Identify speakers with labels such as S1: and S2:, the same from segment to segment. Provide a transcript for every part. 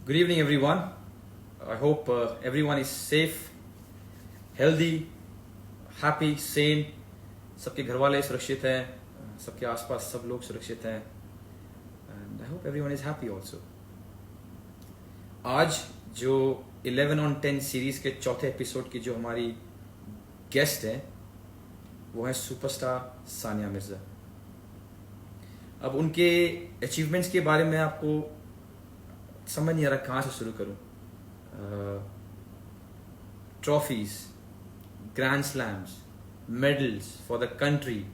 S1: Good evening, everyone. I hope everyone is safe, healthy, happy, sane. सबके घर वाले सुरक्षित हैं, सबके आसपास सब लोग सुरक्षित हैं. And I hope everyone is happy also. आज जो 11 on 10 सीरीज के चौथे एपिसोड की जो हमारी गेस्ट हैं वो है सुपरस्टार सानिया मिर्जा. अब उनके अचीवमेंट्स के बारे में आपको समझ नहीं आ रहा कहाँ से शुरू करूं. Trophies, grand slams, medals for the country,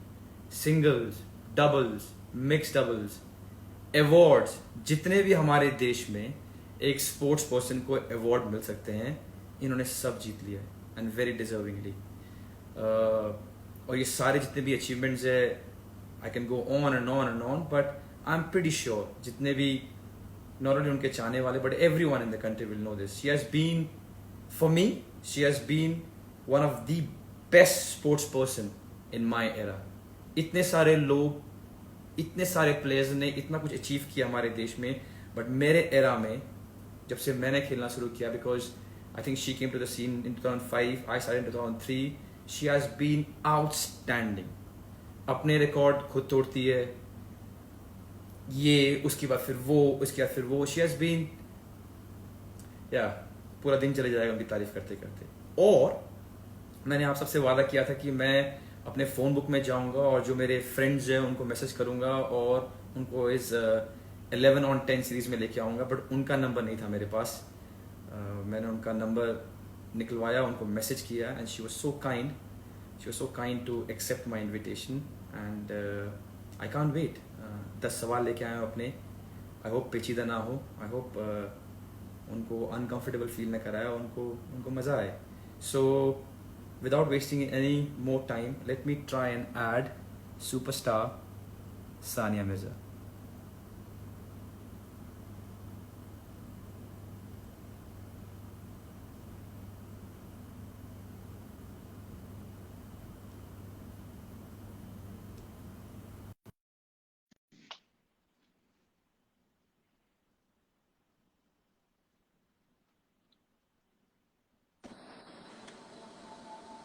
S1: singles, doubles, mix doubles, awards, जितने भी हमारे देश में एक स्पोर्ट्स पर्सन को अवार्ड मिल सकते हैं इन्होंने सब जीत लिया एंड वेरी डिजर्विंगली. और ये सारे जितने भी अचीवमेंट्स है, I can go on and on and on, but I am pretty sure जितने भी not only उनके चाहने वाले but everyone in the country will know this. She has been, for me, she has been one of the best sports person in my era. इतने सारे लोग, इतने सारे प्लेयर्स ने इतना कुछ अचीव किया हमारे देश में, बट मेरे एरा में जब से मैंने खेलना शुरू किया, because I think she came to the scene in 2005, I started in 2003, she has been outstanding. अपने रिकॉर्ड खुद तोड़ती है, ये उसके बाद फिर वो, उसके बाद फिर वो. शी हैज बीन, या पूरा दिन चले जाएगा उनकी तारीफ करते करते. और मैंने आप सबसे वादा किया था कि मैं अपने फोन बुक में जाऊंगा और जो मेरे फ्रेंड्स हैं उनको मैसेज करूंगा और उनको इस 11 on 10 सीरीज में लेके आऊंगा, बट उनका नंबर नहीं था मेरे पास. मैंने उनका नंबर निकलवाया, उनको मैसेज किया and she was so kind to accept my invitation and I can't wait. 10 सवाल लेके आए हूँ अपने. आई होप पेचीदा ना हो, आई होप उनको अनकंफर्टेबल फील ना कराया, उनको मज़ा आए. So without wasting any more time, let me try and add superstar Sania Mirza.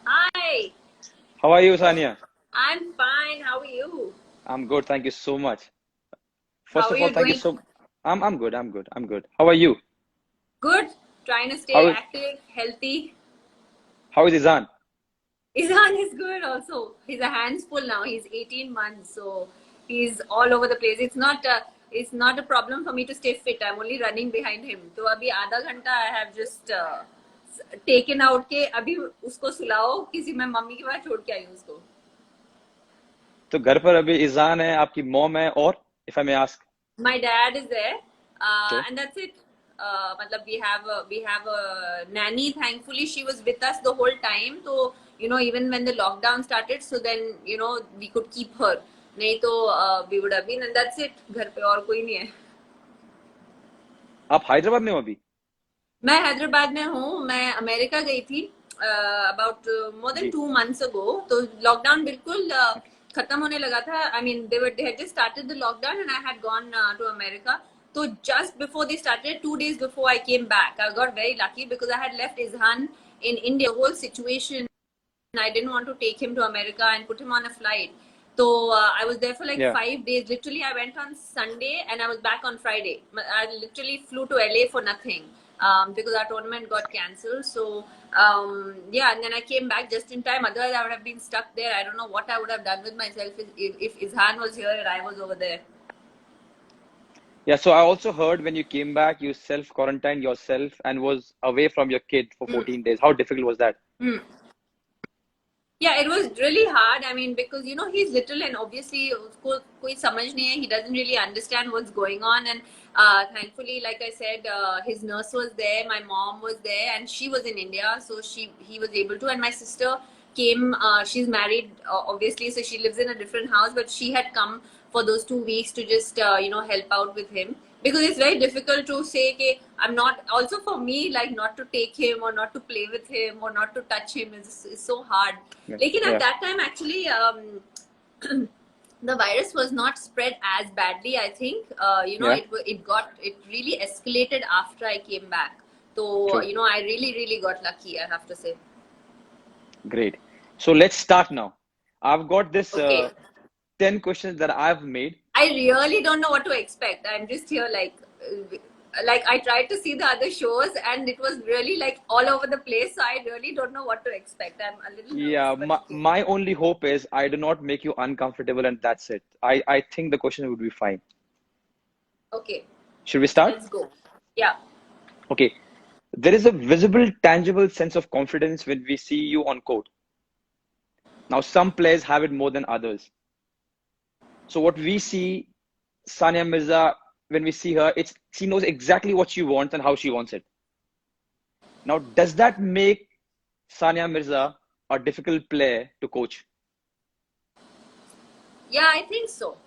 S2: Hi,
S1: How are you, Sania?
S2: I'm fine. How are you?
S1: I'm good, thank you so much.
S2: How
S1: First
S2: are
S1: of all,
S2: you
S1: thank you
S2: doing?
S1: so. I'm good. How are you?
S2: Good. Trying to stay
S1: How is
S2: active, healthy.
S1: Izan?
S2: Izan is good also. He's a handful now. He's 18 months, so he's all over the place. It's not a problem for me to stay fit. I'm only running behind him. तो अभी आधा घंटा I have just taken out के अभी उसको सुलाओ, किसी मैं mummy के पास छोड़ के आई हूँ उसको.
S1: तो घर पर अभी इजान है, आपकी मॉम है, और if I may ask.
S2: My dad is there,
S1: Okay.
S2: and that's it. मतलब we have a nanny. Thankfully, she was with us the whole time. So even when the lockdown started, so then we could keep her. नहीं तो we would have been, and that's it. घर पे और कोई नहीं है.
S1: आप हैदराबाद में हो अभी?
S2: मैं हैदराबाद में हूँ. मैं अमेरिका गई थी about more than
S1: जी.
S2: 2 months ago. तो लॉकडाउन बिल्कुल खत्म होने लगा था. I mean, they had just started the lockdown and I had gone to America. So just before they started, 2 days before I came back, I got very lucky because I had left Izhan in India. The whole situation, I didn't want to take him to America and put him on a flight. So I was there for like
S1: Yeah.
S2: 5 days. Literally, I went on Sunday and I was back on Friday. I literally flew to LA for nothing because our tournament got cancelled. So yeah, and then I came back just in time. Otherwise, I would have been stuck there. I don't know what I would have done with myself if Izhan was here and I was over there.
S1: Yeah, so I also heard when you came back, you self-quarantined yourself and was away from your kid for 14 days. How difficult was that?
S2: Hmm. Yeah, it was really hard. I mean, because he's little and obviously उसको कोई समझ नहीं है. He doesn't really understand what's going on. And thankfully, like I said, his nurse was there, my mom was there, and she was in India, so he was able to. And my sister came. She's married, obviously, so she lives in a different house, but she had come for those 2 weeks to just help out with him. Because it's very difficult to say कि I'm not, also for me, like not to take him or not to play with him or not to touch him is so hard.
S1: Yeah.
S2: Lekin at
S1: Yeah.
S2: that time actually the virus was not spread as badly. I think
S3: Yeah,
S2: it really escalated after I came back. So
S3: true.
S2: I really got lucky, I have to say.
S3: Great. So let's start now. I've got this
S2: Okay.
S3: 10 questions that I've made.
S2: I really don't know what to expect. I'm just here like I tried to see the other shows and it was really like all over the place. So I really don't know what to expect. I'm a little nervous,
S3: Yeah,
S2: but okay.
S3: my only hope is I do not make you uncomfortable, and that's it. I think the question would be fine.
S2: Okay,
S3: Should we start?
S2: let's go. Yeah.
S3: Okay. There is a visible, tangible sense of confidence when we see you on court. Now, some players have it more than others. So what we see, Sania Mirza, when we see her, it's she knows exactly what she wants and how she wants it. Now, does that make Sania Mirza a difficult player to coach?
S2: Yeah, I think so.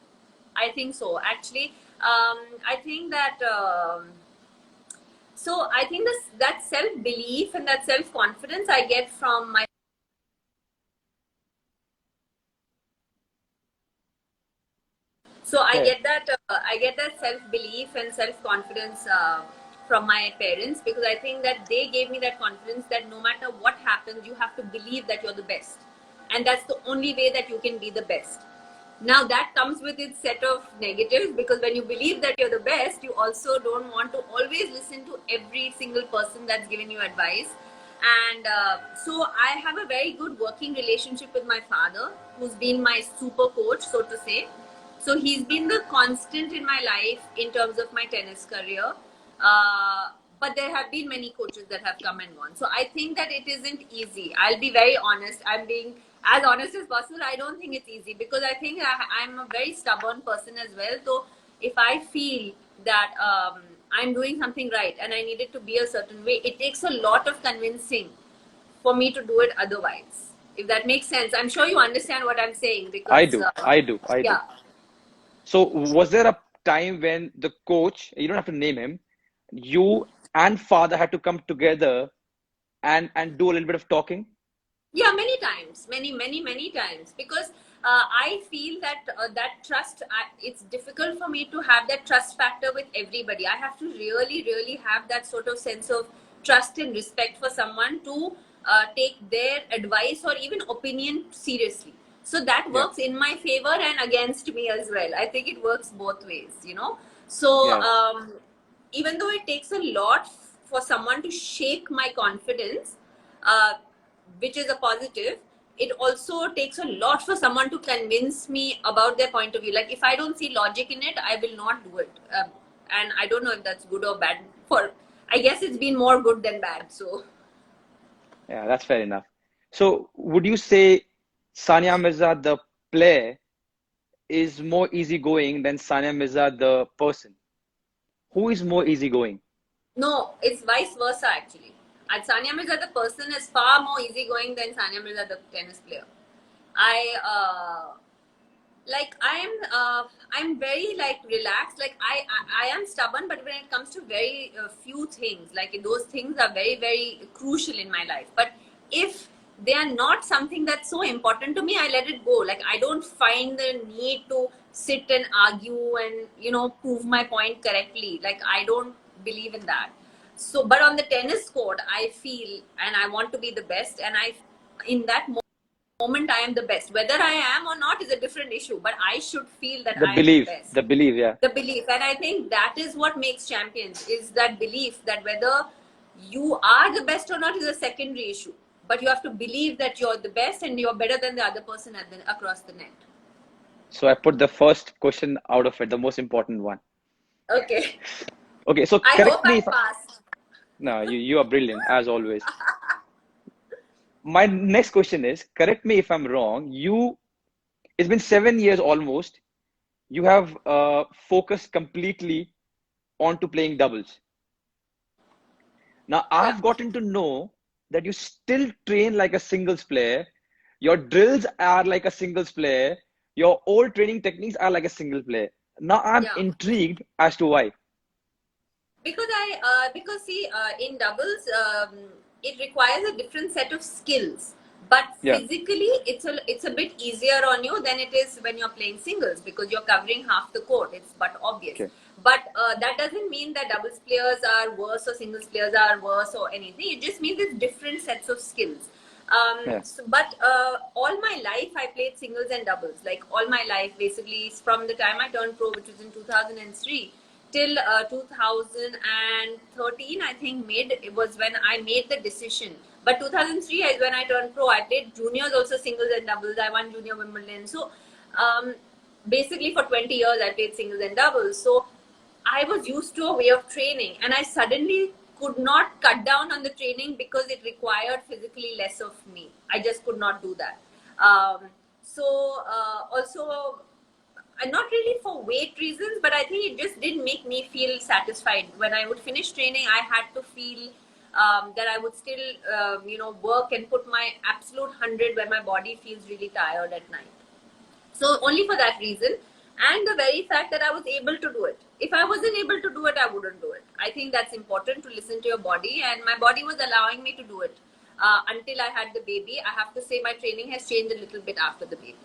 S2: I think so. Actually, I think that. So I think this that self belief and that self confidence I get from my. So
S3: Yeah,
S2: I get that self belief and self confidence from my parents, because I think that they gave me that confidence that no matter what happens, you have to believe that you're the best, and that's the only way that you can be the best. Now that comes with its set of negatives, because when you believe that you're the best, you also don't want to always listen to every single person that's giving you advice. And so I have a very good working relationship with my father, who's been my super coach, so to say. So he's been the constant in my life in terms of my tennis career. But there have been many coaches that have come and gone. So I think that it isn't easy. I'll be very honest. I'm being as honest as possible. I don't think it's easy, because I think I'm a very stubborn person as well. So if I feel that I'm doing something right and I need it to be a certain way, it takes a lot of convincing for me to do it otherwise. If that makes sense. I'm sure you understand what I'm saying,
S3: I
S2: because
S3: do. I do. I do.
S2: yeah.
S3: So, was there a time when the coach, you don't have to name him, you and father had to come together and do a little bit of talking?
S2: Yeah, many times, many times, because I feel that that trust. It's difficult for me to have that trust factor with everybody. I have to really have that sort of sense of trust and respect for someone to take their advice or even opinion seriously. So that
S3: Yeah.
S2: works in my favor and against me as well. I think it works both ways. So
S3: Yeah.
S2: even though it takes a lot for someone to shake my confidence, uh, which is a positive, it also takes a lot for someone to convince me about their point of view. Like if I don't see logic in it, I will not do it. And I don't know if that's good or bad. For I guess it's been more good than bad. So
S3: Yeah, that's fair enough. So, would you say Sania Mirza, the player, is more easygoing than Sania Mirza, the person? Who is more easygoing?
S2: no, it's vice versa actually. And Sania Mirza, the person, is far more easygoing than Sania Mirza, the tennis player. I like I'm very like relaxed. Like I am stubborn, but when it comes to very few things, like those things are very crucial in my life. But if they are not something that's so important to me, I let it go. Like I don't find the need to sit and argue and prove my point correctly. Like I don't believe in that. So but on the tennis court, I feel and I want to be the best, and I in that moment I am the best. Whether I am or not is a different issue, but I should feel that I am the best.
S3: Yeah.
S2: The belief, and I think that is what makes champions, is that belief that whether you are the best or not is a secondary issue, but you have to believe that you're the best and you're better than the other person across the net.
S3: So, I put the first question out of it, the most important one.
S2: Okay.
S3: Okay, so
S2: I hope
S3: correct me
S2: I
S3: if
S2: passed.
S3: no, you are brilliant as always. My next question is, correct me if I'm wrong. It's been 7 years almost. You have focused completely onto playing doubles. Now,
S2: Yeah.
S3: I've gotten to know that you still train like a singles player. Your drills are like a singles player. Your old training techniques are like a single player. Now, I'm
S2: Yeah.
S3: intrigued as to why.
S2: Because see, in doubles, it requires a different set of skills. But
S3: Yeah.
S2: physically, it's a bit easier on you than it is when you're playing singles, because you're covering half the court. It's but obvious.
S3: Okay.
S2: But that doesn't mean that doubles players are worse or singles players are worse or anything. It just means it's different sets of skills.
S3: Yeah.
S2: But all my life I played singles and doubles. Like all my life, basically from the time I turned pro, which was in 2003, till 2013, I think it was when I made the decision. But 2003 is when I turned pro. I played juniors also, singles and doubles. I won junior Wimbledon. So basically for 20 years I played singles and doubles. So I was used to a way of training, and I suddenly could not cut down on the training because it required physically less of me. I just could not do that. Also, and not really for weight reasons, but I think it just didn't make me feel satisfied. When I would finish training, I had to feel that I would still, work and put my absolute 100 when my body feels really tired at night. So only for that reason, and the very fact that I was able to do it. If I wasn't able to do it, I wouldn't do it. I think that's important, to listen to your body, and my body was allowing me to do it until I had the baby. I have to say my training has changed a little bit after the baby.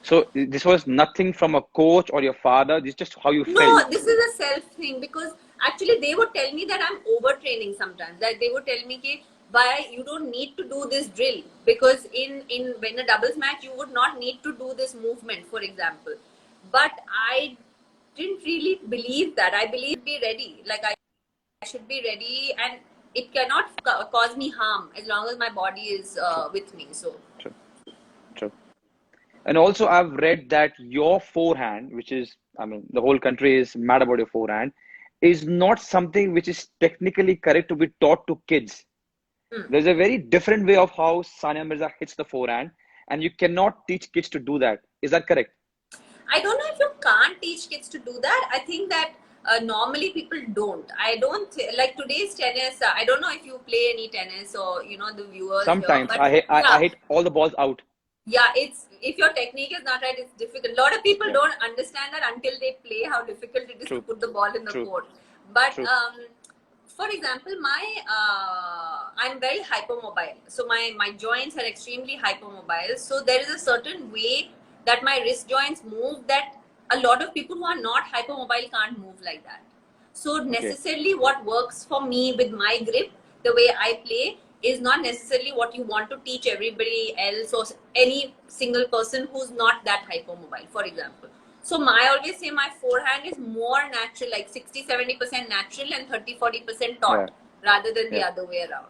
S3: So this was nothing from a coach or your father. This is just how you
S2: No,
S3: felt.
S2: this is a self thing, because actually they would tell me that I'm overtraining sometimes. That they would tell me कि why you don't need to do this drill, because in when a doubles match you would not need to do this movement, for example. But I didn't really believe that. I believe be ready. Like I should be ready, and it cannot cause me harm as long as my body is with me. So
S3: True. True. And also, I've read that your forehand, which is, I mean, the whole country is mad about your forehand, is not something which is technically correct to be taught to kids. There's a very different way of how Sania Mirza hits the forehand, and you cannot teach kids to do that. Is that correct?
S2: I don't know if you can't teach kids to do that. I think that normally people don't. I don't like today's tennis. I don't know if you play any tennis or the viewers
S3: Sometimes
S2: here, but
S3: I hit all the balls out.
S2: yeah, it's if your technique is not right, it's difficult. A lot of people don't understand that until they play, how difficult it is to put the ball in the court. But for example, I'm very hypermobile, so my joints are extremely hypermobile. So there is a certain way that my wrist joints move that a lot of people who are not hypermobile can't move like that. So necessarily what works for me with my grip, the way I play, is not necessarily what you want to teach everybody else or any single person who's not that hypermobile, for example. So I always say my forehand is more natural, like 60-70% natural and 30-40% taught, rather than the other way around.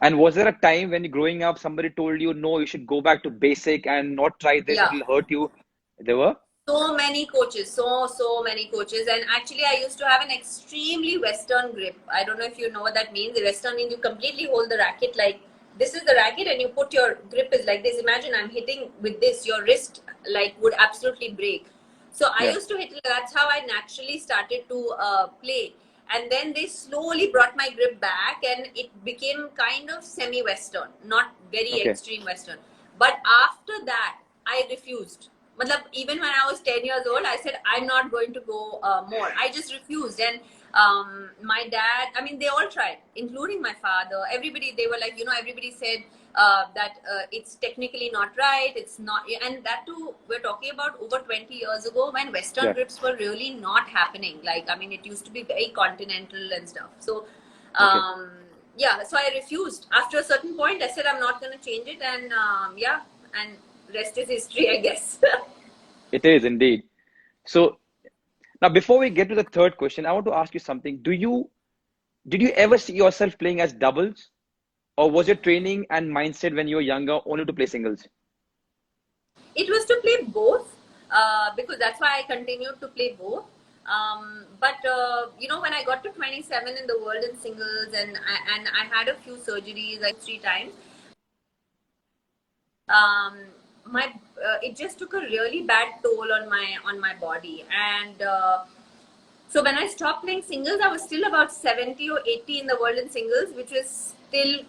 S3: And was there a time when growing up somebody told you, no, you should go back to basic and not try this, it'll hurt you? There were?
S2: So many coaches, so many coaches. And actually I used to have an extremely Western grip. I don't know if you know what that means. The Western means you completely hold the racket like this is the racket, and you put your grip is like this. Imagine I'm hitting with this, your wrist like would absolutely break. So I used to hit, that's how I naturally started to play. And then they slowly brought my grip back, and it became kind of semi-Western, not very extreme Western. But after that, I refused. Even when I was 10 years old, I said, I'm not going to go more. I just refused. And my dad, I mean, they all tried, including my father. Everybody, they were like, everybody said that it's technically not right. It's not. And that too, we're talking about over 20 years ago when Western grips were really not happening. Like, I mean, it used to be very continental and stuff. So, so I refused. After a certain point, I said, I'm not going to change it. And and rest is history, I guess.
S3: It is indeed. So now, before we get to the third question, I want to ask you something. Did you ever see yourself playing as doubles, or was your training and mindset when you were younger only to play singles?
S2: It was to play both, because that's why I continued to play both. But when I got to 27 in the world in singles, and I had a few surgeries, like 3 times. It just took a really bad toll on my body, and so when I stopped playing singles, I was still about 70 or 80 in the world in singles, which was still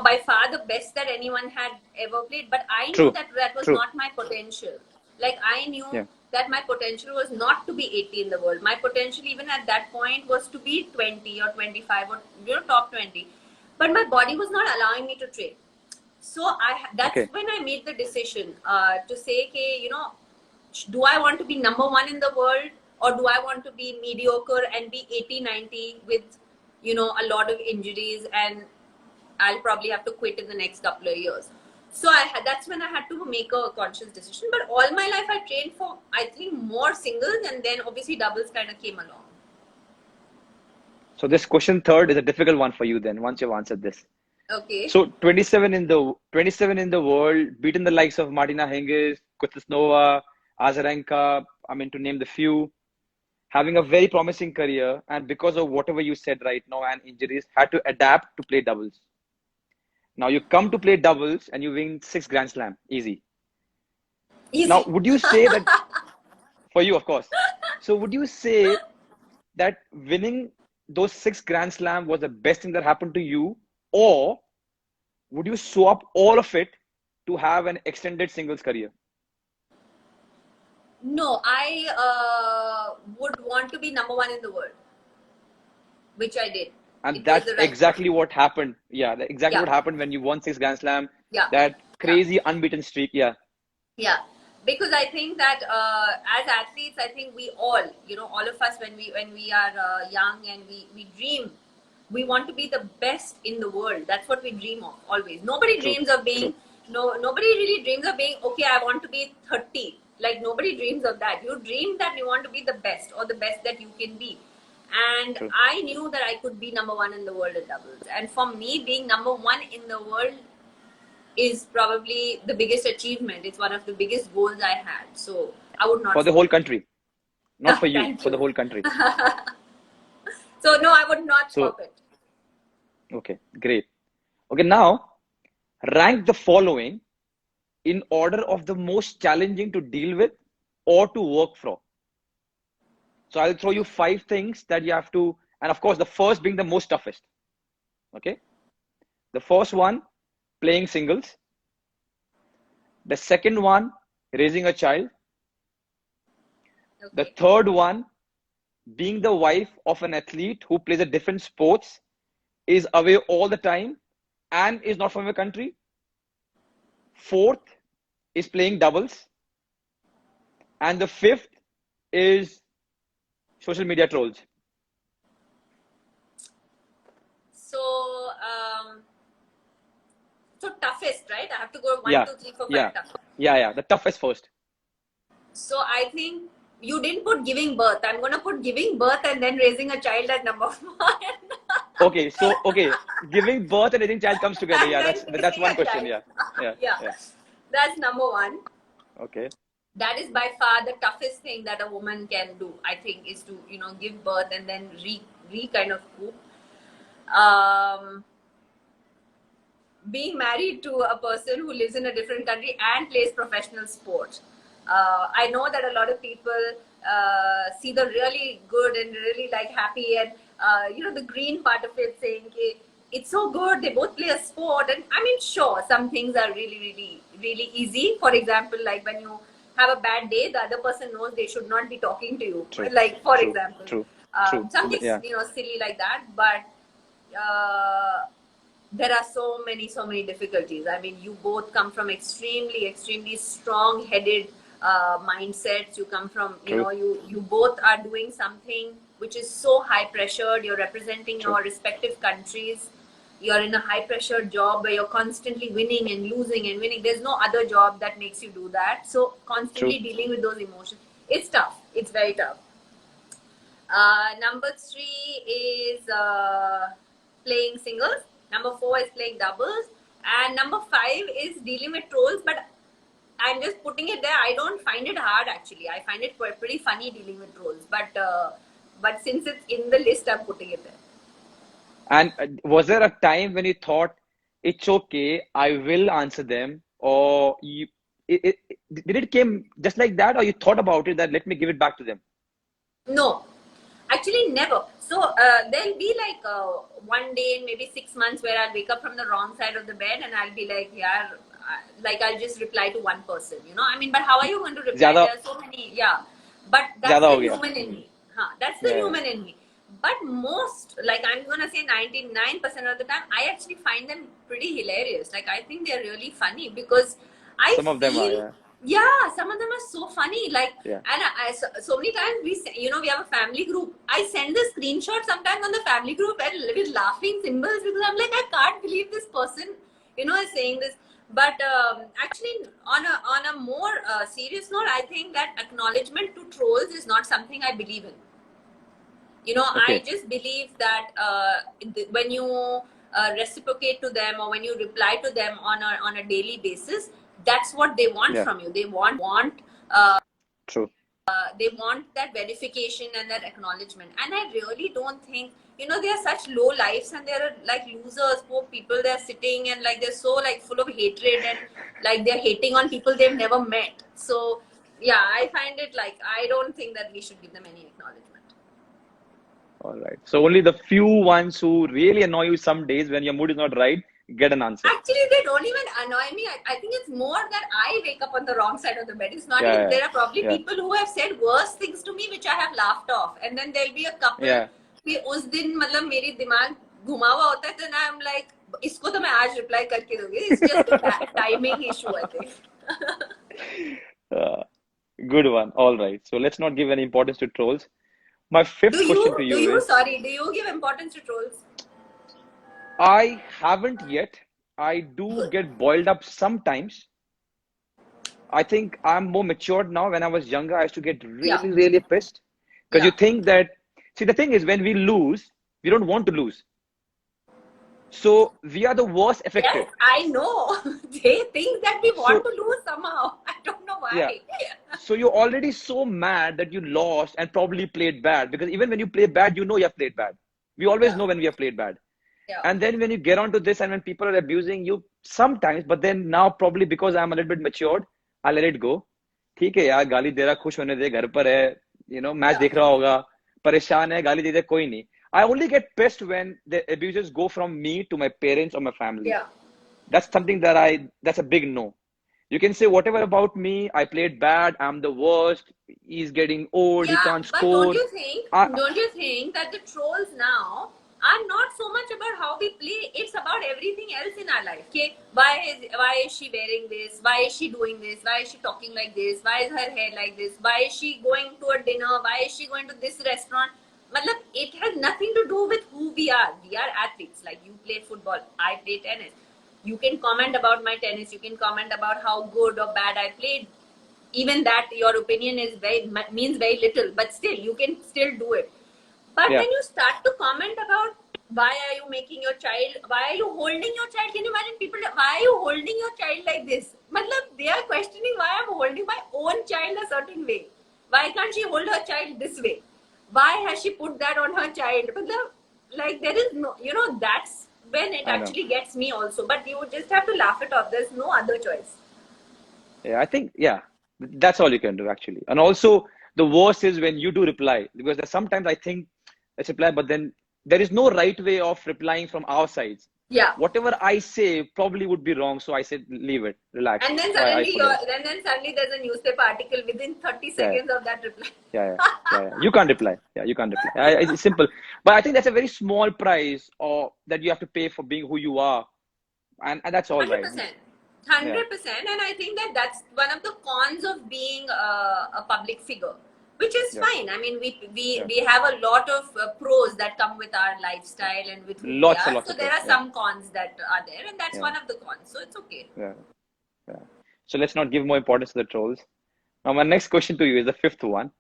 S2: by far the best that anyone had ever played. But I knew that was not my potential. Like I knew that my potential was not to be 80 in the world. My potential even at that point was to be 20 or 25 or top 20. But my body was not allowing me to train. So that's
S3: Okay.
S2: when I made the decision to say, okay, you know, do I want to be number one in the world, or do I want to be mediocre and be 80-90 with, you know, a lot of injuries, and I'll probably have to quit in the next couple of years. So that's when I had to make a conscious decision. But all my life I trained for, I think, more singles, and then obviously doubles kind of came along.
S3: So this question third is a difficult one for you then, once you've answered this.
S2: Okay.
S3: So 27 in the world, beaten the likes of Martina Hingis, Kuznetsova, Azarenka, I mean, to name the few, having a very promising career, and because of whatever you said right now and injuries, had to adapt to play doubles. Now you come to play doubles and you win 6 Grand Slam, easy.
S2: Easy.
S3: Now, would you say that for you, of course? So would you say that winning those 6 Grand Slam was the best thing that happened to you, or would you swap all of it to have an extended singles career?
S2: No, I would want to be number one in the world, which I did.
S3: And
S2: It was
S3: that's
S2: the right
S3: exactly
S2: call.
S3: what happened. Yeah, that's exactly
S2: Yeah.
S3: what happened when you won 6 Grand Slam.
S2: Yeah.
S3: That
S2: Yeah.
S3: crazy unbeaten streak. Yeah.
S2: Yeah, because I think that as athletes, I think we all, you know, all of us, when we are young and we dream, we want to be the best in the world. That's what we dream of always. Nobody
S3: True.
S2: dreams of being
S3: True.
S2: nobody really dreams of being, okay, I want to be 30. Like, nobody dreams of that. You dream that you want to be the best, or the best that you can be. And
S3: True.
S2: I knew that I could be number one in the world at doubles. And for me, being number one in the world is probably the biggest achievement. It's one of the biggest goals I had. So I would not.
S3: For the whole country, not for you,
S2: Thank
S3: for the
S2: you.
S3: whole country.
S2: So no, I would not
S3: So,
S2: swap it.
S3: okay, great. Okay, now rank the following in order of the most challenging to deal with or to work for. So I'll throw you 5 things that you have to, and of course, the first being the most toughest. Okay. The first one, playing singles. The second one, raising a child. The
S2: Okay.
S3: third one, being the wife of an athlete who plays a different sports, is away all the time, and is not from your country. Fourth is playing doubles. And the fifth is social media trolls.
S2: So toughest, right? I have to go 1,
S3: Yeah.
S2: 2, 3, 4, 5
S3: Yeah.
S2: toughest.
S3: Yeah. The toughest first.
S2: So I think you didn't put giving birth. I'm gonna put giving birth and then raising a child at number 1.
S3: Okay. So, okay. Giving birth and raising child comes together.
S2: And
S3: Yeah.
S2: then
S3: That's
S2: raising
S3: one
S2: a
S3: question.
S2: child.
S3: Yeah.
S2: Yeah. That's number 1.
S3: Okay.
S2: That is by far the toughest thing that a woman can do, I think, is to, you know, give birth and then re kind of coop. Being married to a person who lives in a different country and plays professional sport. I know that a lot of people see the really good and really like happy and you know, the green part of it, saying, okay, it's so good, they both play a sport. And I mean, sure, some things are really easy. For example, like when you have a bad day, the other person knows they should not be talking to you.
S3: True.
S2: Like, for
S3: True.
S2: example,
S3: True.
S2: something,
S3: Yeah.
S2: you know, silly like that. But there are so many difficulties. I mean, you both come from extremely strong-headed mindsets. You come from, you
S3: True.
S2: know, you both are doing something which is so high pressured. You're representing
S3: True.
S2: your respective countries. You're in a high pressure job where you're constantly winning and losing and winning. There's no other job that makes you do that. So constantly
S3: True.
S2: dealing with those emotions, it's tough. It's very tough. Number 3 is playing singles. Number 4 is playing doubles. And number 5 is dealing with trolls. But I'm just putting it there. I don't find it hard, actually. I find it pretty funny dealing with trolls. But since it's in the list, I'm putting it there.
S3: And was there a time when you thought, it's okay, I will answer them? Or did it came just like that? Or you thought about it that let me give it back to them?
S2: No, actually never. So there'll be like one day in maybe 6 months where I'll wake up from the wrong side of the bed and I'll be like, yeah, like I'll just reply to one person, you know. I mean, but how are you going to reply? There are so many, yeah. But that's the human in me. That's the human in me. but most, like I'm gonna say 99% of the time, I actually find them pretty hilarious. Like I think they're really funny because I
S3: Some of them are,
S2: feel,
S3: yeah.
S2: yeah, some of them are so funny. Like,
S3: Yeah.
S2: and so many times we have a family group. I send the screenshot sometimes on the family group and with laughing symbols because I'm like, I can't believe this person, is saying this. But actually, on a more serious note, I think that acknowledgement to trolls is not something I believe in. I
S3: Okay.
S2: just believe that when you reciprocate to them or when you reply to them on a daily basis, that's what they want
S3: Yeah.
S2: from you. They want
S3: True.
S2: they want that verification and that acknowledgement. And I really don't think, they are such low lives and they're like losers, poor people. They're sitting and like they're so like full of hatred and like they're hating on people they've never met. So yeah, I find it like I don't think that we should give them any acknowledgement.
S3: All right. So only the few ones who really annoy you some days when your mood is not right get an answer.
S2: Actually, they don't even annoy me. I think it's more that I wake up on the wrong side of the bed. It's not
S3: Yeah,
S2: even,
S3: yeah,
S2: there are probably
S3: yeah.
S2: people who have said worse things to me, which I have laughed off. And then there'll be a couple,
S3: Yeah.
S2: कि उस दिन मतलब मेरी दिमाग घुमा हुआ होता है तो ना I'm like, इसको तो मैं आज reply करके दूंगी. It's just a timing issue, I think.
S3: Good one. All right. So let's not give any importance to trolls. My fifth question to you is,
S2: Do you give importance to trolls?
S3: I haven't yet. I do get boiled up sometimes. I think I'm more matured now. When I was younger, I used to get really, really pissed because you think that, see, the thing is, when we lose, we don't want to lose. So we are the worst affected.
S2: Yes, I know. They think that we want to lose somehow. I don't know why.
S3: Yeah. So you're already so mad that you lost and probably played bad, because even when you play bad, you know you have played bad. We always know when we have played bad.
S2: Yeah.
S3: And then when you get onto this and when people are abusing you sometimes, but then now probably because I'm a little bit matured, I let it go. ठीक है यार, गाली दे रहा, खुश होने दे, घर पर है, मैच देख रहा होगा, परेशान है, गाली दे दे, कोई नहीं. I only get pissed when the abusers go from me to my parents or my family.
S2: Yeah.
S3: That's something that's a big no. You can say whatever about me, I played bad, I'm the worst, he's getting old, he can't score.
S2: Don't you think that the trolls now are not so much about how we play, it's about everything else in our life. Okay, why is she wearing this? Why is she doing this? Why is she talking like this? Why is her hair like this? Why is she going to a dinner? Why is she going to this restaurant? Matlab, it has nothing to do with who we are. We are athletes. Like you play football, I play tennis. You can comment about my tennis. You can comment about how good or bad I played. Even that, your opinion means very little, but still, you can still do it. But when you start to comment about why are you making your child, why are you holding your child? Can you imagine people, why are you holding your child like this? Matlab, they are questioning why I'm holding my own child a certain way. Why can't she hold her child this way? Why has she put that on her child? Matlab, like there is no, that's when it actually gets me also. But you just have to laugh it off. There's no other choice.
S3: Yeah, I think, that's all you can do actually. And also, the worst is when you do reply, because sometimes I think let's reply, but then there is no right way of replying from our sides.
S2: Yeah.
S3: Whatever I say probably would be wrong, so I said leave it, relax.
S2: And then suddenly there's a newspaper article within 30 seconds of that reply.
S3: Yeah. You can't reply. Yeah, you can't reply. It's simple. But I think that's a very small price that you have to pay for being who you are, and that's all
S2: 100%.
S3: right.
S2: 100%. And I think that's one of the cons of being a public figure, which is fine. I mean, we have a lot of pros that come with our lifestyle and with who we are. So there are some cons that are there, and that's one of the cons. So it's okay.
S3: Yeah. So let's not give more importance to the trolls. Now, my next question to you is the fifth one.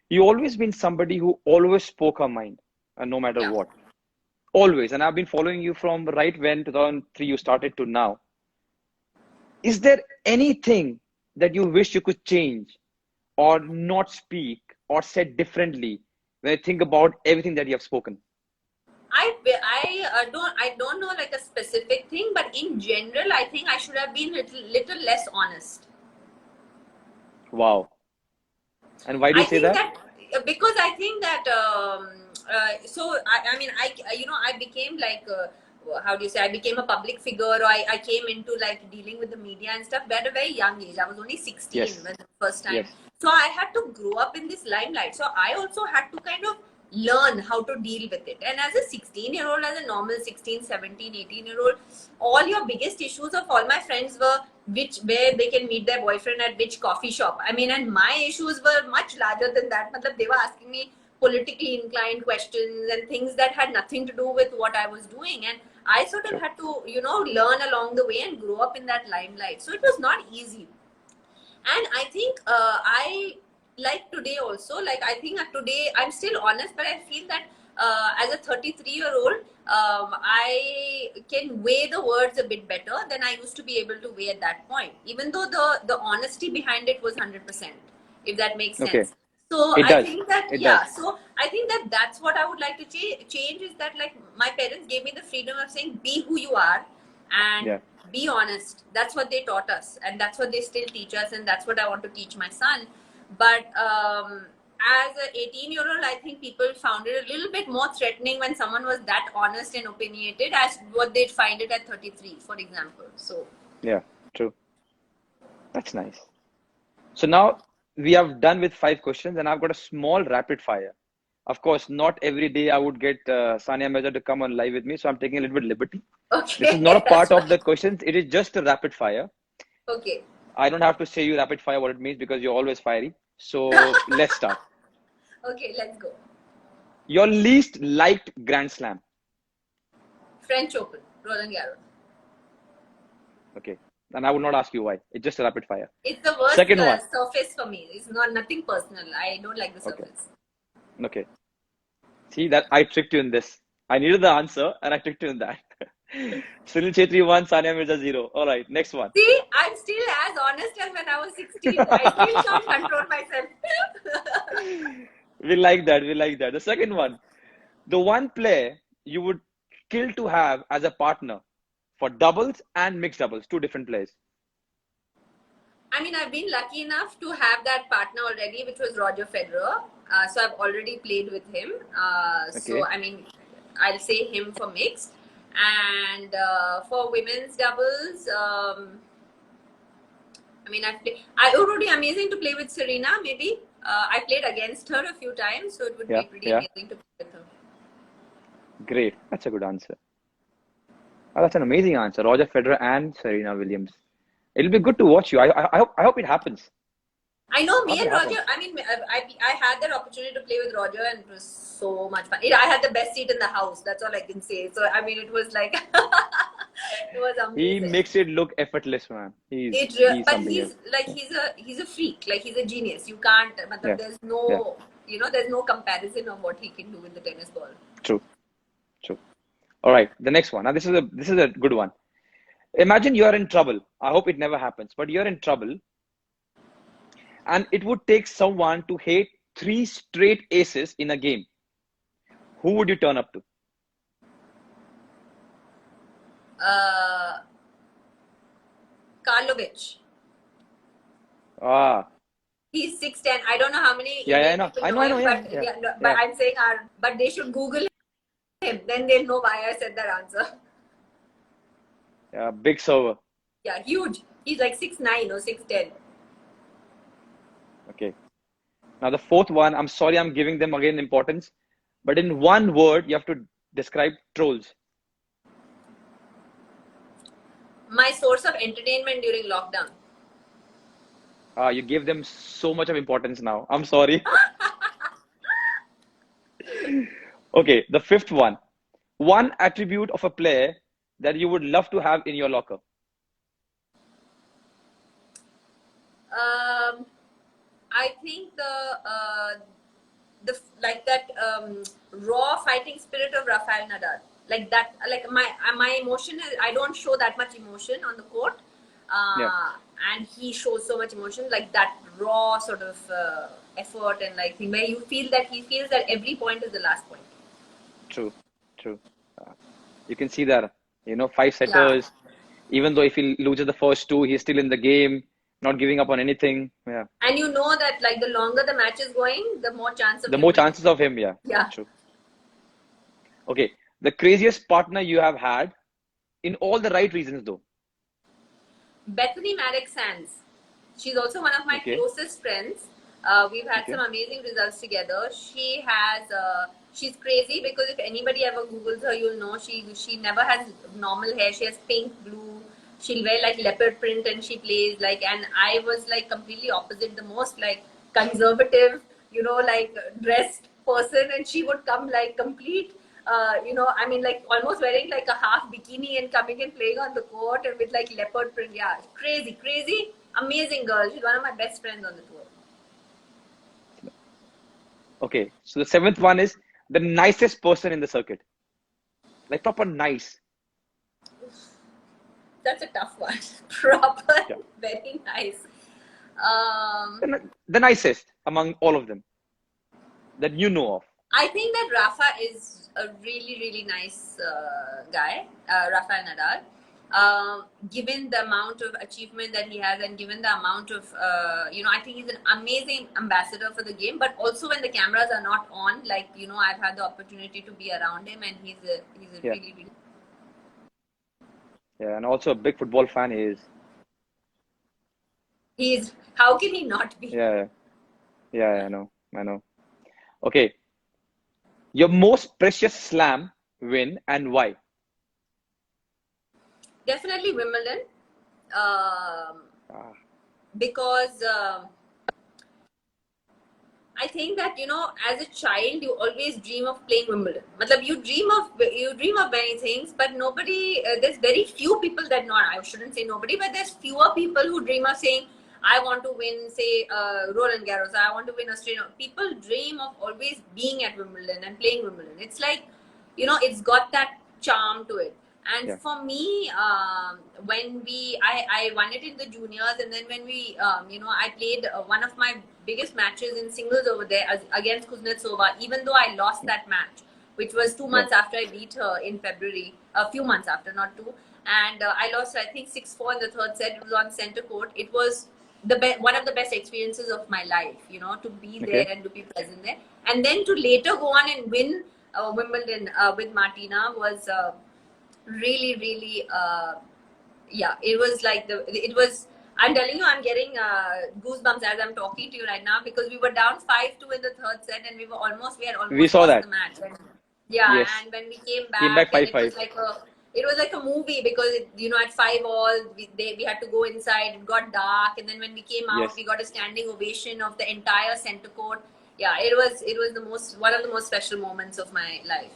S3: You always been somebody who always spoke her mind, no matter what. Always. And I've been following you from right when 2003 you started to now. Is there anything that you wish you could change or not speak or said differently when you think about everything that you have spoken?
S2: I don't know like a specific thing, but in general, I think I should have been little less honest.
S3: Wow. And why do you say that?
S2: Because I think that I became like how do you say, I became a public figure, or I came into like dealing with the media and stuff at a very young age. I was only 16 when the first time. So I had to grow up in this limelight. So I also had to kind of learn how to deal with it. And as a 16-year-old, as a normal 16, 17, 18-year-old, all your biggest issues of all my friends were where they can meet their boyfriend at which coffee shop. I mean, and my issues were much larger than that. Matlab, they were asking me politically inclined questions and things that had nothing to do with what I was doing. And I sort of had to, learn along the way and grow up in that limelight. So it was not easy. And I think I like today also, like I think today I'm still honest, but I feel that as a 33-year-old, I can weigh the words a bit better than I used to be able to weigh at that point, even though the honesty behind it was 100%, if that makes sense.
S3: Okay.
S2: So
S3: It
S2: I
S3: does.
S2: think that,
S3: It
S2: yeah,
S3: does.
S2: so I think that that's what I would like to change is that, like, my parents gave me the freedom of saying, be who you are and
S3: Yeah.
S2: be honest. That's what they taught us, and that's what they still teach us, and that's what I want to teach my son. But as an 18-year-old, I think people found it a little bit more threatening when someone was that honest and opinionated as what they'd find it at 33, for example. So
S3: Yeah, true. That's nice. So now we have done with 5 questions, and I've got a small rapid fire. Of course, not every day I would get Sania Mirza to come on live with me, so I'm taking a little bit liberty.
S2: okay,
S3: This is not a
S2: that's
S3: part of the
S2: fine.
S3: questions. It is just a rapid fire.
S2: Okay.
S3: I don't have to say you rapid fire what it means because you're always fiery. So let's start.
S2: Okay, let's go.
S3: Your least liked Grand Slam.
S2: French Open, Roland Garros.
S3: Okay. And I will not ask you why. It's just a rapid fire.
S2: It's the worst
S3: Second one.
S2: surface for me. It's nothing personal. I don't like the
S3: Okay.
S2: surface.
S3: Okay. See that I tricked you in this. I needed the answer and I tricked you in that. Sunil Chetri 1, Sania Mirza 0. All right, next one.
S2: See, I'm still as honest as when I was 16. I still can't control myself.
S3: We like that. We like that. The second one. The one player you would kill to have as a partner for doubles and mixed doubles, 2 different players.
S2: I mean, I've been lucky enough to have that partner already, which was Roger Federer. So I've already played with him. So,
S3: Okay.
S2: I mean, I'll say him for mixed. And for women's doubles, I mean, it would be amazing to play with Serena, maybe. I played against her a few times, so it would
S3: Yeah,
S2: be pretty
S3: yeah.
S2: amazing to play with her.
S3: Great. That's a good answer. Oh, that's an amazing answer. Roger Federer and Serena Williams. It'll be good to watch you. I hope it happens.
S2: I know, me
S3: Hope it
S2: and Roger,
S3: happens.
S2: I mean, I had that opportunity to play with Roger, and it was so much fun. I had the best seat in the house. That's all I can say. So, I mean, it was like, it was
S3: He
S2: amazing.
S3: makes it look effortless, man. He's
S2: But
S3: something else.
S2: he's a freak. Like, he's a genius. You can't,
S3: Yeah,
S2: there's
S3: yeah.
S2: no, there's no comparison of what he can do with the tennis ball.
S3: True, true. All right, the next one. Now this is a good one. Imagine you are in trouble. I hope it never happens, but you're in trouble, and it would take someone to hit 3 straight aces in a game. Who would you turn up to?
S2: Karlovic.
S3: Ah,
S2: He's 6'10". I don't know how many
S3: yeah,
S2: Indian
S3: I know,
S2: people
S3: I know,
S2: know
S3: I know,
S2: him,
S3: yeah,
S2: but
S3: yeah,
S2: but
S3: yeah.
S2: I'm saying but they should Google him. Then they'll know why I said that answer.
S3: Yeah, big server.
S2: Yeah, huge. He's like 6'9" or 6'10".
S3: Okay. Now the fourth one. I'm sorry, I'm giving them again importance, but in one word, you have to describe trolls.
S2: My source of entertainment during lockdown.
S3: You gave them so much of importance now. I'm sorry. Okay, the fifth one. One attribute of a player that you would love to have in your locker.
S2: I think that raw fighting spirit of Rafael Nadal. Like that, like my emotion is, I don't show that much emotion on the court,
S3: Yeah,
S2: and he shows so much emotion, like that raw sort of effort and like thing where you feel that he feels that every point is the last point.
S3: true, true. You can see that, 5
S2: Yeah,
S3: setters. Even though if he loses the first 2, he's still in the game, not giving up on anything. Yeah,
S2: and you know that like the longer the match is going, the more chance of
S3: the
S2: him
S3: more
S2: winning.
S3: chances of him. Yeah,
S2: Yeah.
S3: true. Okay, the craziest partner you have had in all the right reasons, though.
S2: Bethany Maddox Sands. She's also one of my
S3: Okay,
S2: closest friends. We've had
S3: Okay.
S2: some amazing results together. She's crazy because if anybody ever Googles her, you'll know she never has normal hair. She has pink, blue. She'll wear like leopard print and she plays like. And I was like completely opposite, the most like conservative, like dressed person, and she would come like complete. I mean, like almost wearing like a half bikini and coming and playing on the court and with like leopard print. Yeah, crazy, amazing girl. She's one of my best friends on the tour.
S3: Okay. So the seventh one is the nicest person in the circuit. Like proper nice.
S2: That's a tough one. Proper,
S3: Yeah.
S2: very nice.
S3: The nicest among all of them that you know of.
S2: I think that Rafa is a really nice guy, Rafael Nadal. Given the amount of achievement that he has, and given the amount of, I think he's an amazing ambassador for the game. But also when the cameras are not on, like, I've had the opportunity to be around him, and he's a
S3: Yeah.
S2: really.
S3: Yeah, and also a big football fan is.
S2: How can he not be?
S3: Yeah. I know. Okay. Your most precious slam win and why?
S2: Definitely Wimbledon.
S3: Ah,
S2: Because I think that as a child, you always dream of playing Wimbledon. Matlab, you dream of many things, but nobody. There's very few people that not. I shouldn't say nobody, but there's fewer people who dream of saying, "I want to win," say Roland Garros. I want to win Australia. People dream of always being at Wimbledon and playing Wimbledon. It's like, it's got that charm to it. And
S3: yeah.
S2: for me, when I won it in the juniors, and then when I played one of my biggest matches in singles over there against Kuznetsova, even though I lost that match, which was 2 months after I beat her in February, a few months after, not two. And I lost, I think, 6-4 in the third set. It was on center court. It was one of the best experiences of my life, to be there
S3: Okay.
S2: and to be present there. And then to later go on and win Wimbledon with Martina was really it was like I'm telling you, I'm getting goosebumps as I'm talking to you right now, because we were down 5-2 in the third set, and we had almost
S3: We saw
S2: lost
S3: that.
S2: the match. And,
S3: Yes.
S2: and when we came
S3: Came back
S2: back, and
S3: 5-5.
S2: it was like a movie, because at 5-all we had to go inside. It got dark, and then when we came out,
S3: Yes.
S2: we got a standing ovation of the entire center court. Yeah, it was one of the most special moments of my life.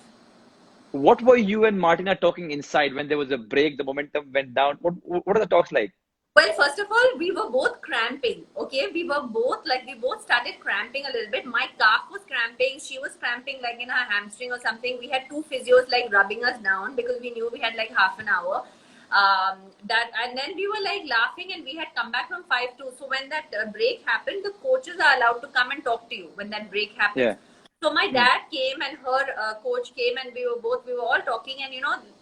S3: What were you and Martina talking inside when there was a break, the momentum went down? What are the talks like?
S2: Well, first of all, we were both cramping. Okay, we both started cramping a little bit. My calf was cramping. She was cramping like in her hamstring or something. We had 2 physios like rubbing us down, because we knew we had like half an hour. And then we were like laughing, and we had come back from 5-2. So when that break happened, the coaches are allowed to come and talk to you when that break happens.
S3: Yeah.
S2: So my dad came, and her coach came, and we were all talking, and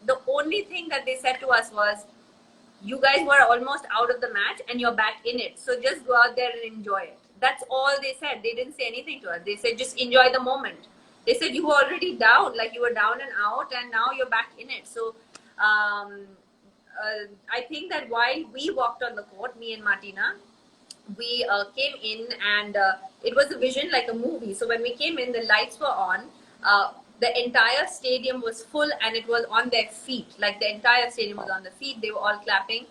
S2: the only thing that they said to us was, you guys were almost out of the match and you're back in it, so just go out there and enjoy it. That's all they said. They didn't say anything to us. They said just enjoy the moment. They said you were already down, like you were down and out, and now you're back in it. So I think that while we walked on the court, me and Martina, we came in, and it was a vision like a movie. So when we came in, the lights were on. The entire stadium was full, and it was on their feet. Like the entire stadium was on the feet. They were all clapping.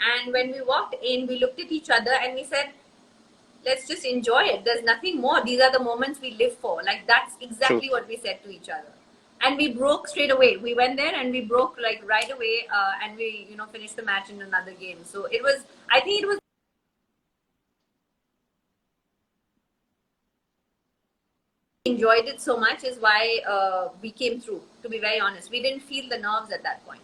S2: And when we walked in, we looked at each other and we said, let's just enjoy it. There's nothing more. These are the moments we live for. Like that's exactly
S3: True.
S2: what we said to each other. And we broke straight away. We went there and we broke like right away, and we finished the match in another game. So I think it was enjoyed it so much is why we came through. To be very honest, we didn't feel the nerves at that point.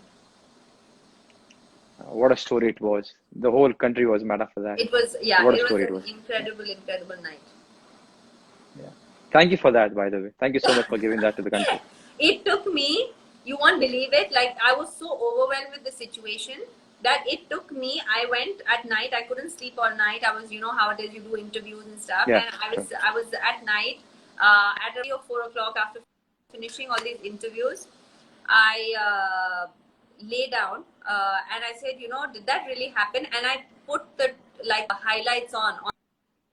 S3: What a story it was. The whole country was mad for that.
S2: It was
S3: What a
S2: it was
S3: story
S2: an
S3: it was.
S2: incredible night.
S3: Yeah. Thank you for that, by the way. Thank you so much for giving that to the country.
S2: It took me, you won't believe it, like I was so overwhelmed with the situation that it took me, I went at night, I couldn't sleep all night. I was, how it is, you do interviews and stuff.
S3: Yeah,
S2: And I was at night, at 3 or 4 o'clock, after finishing all these interviews, I lay down and I said, did that really happen? And I put the highlights on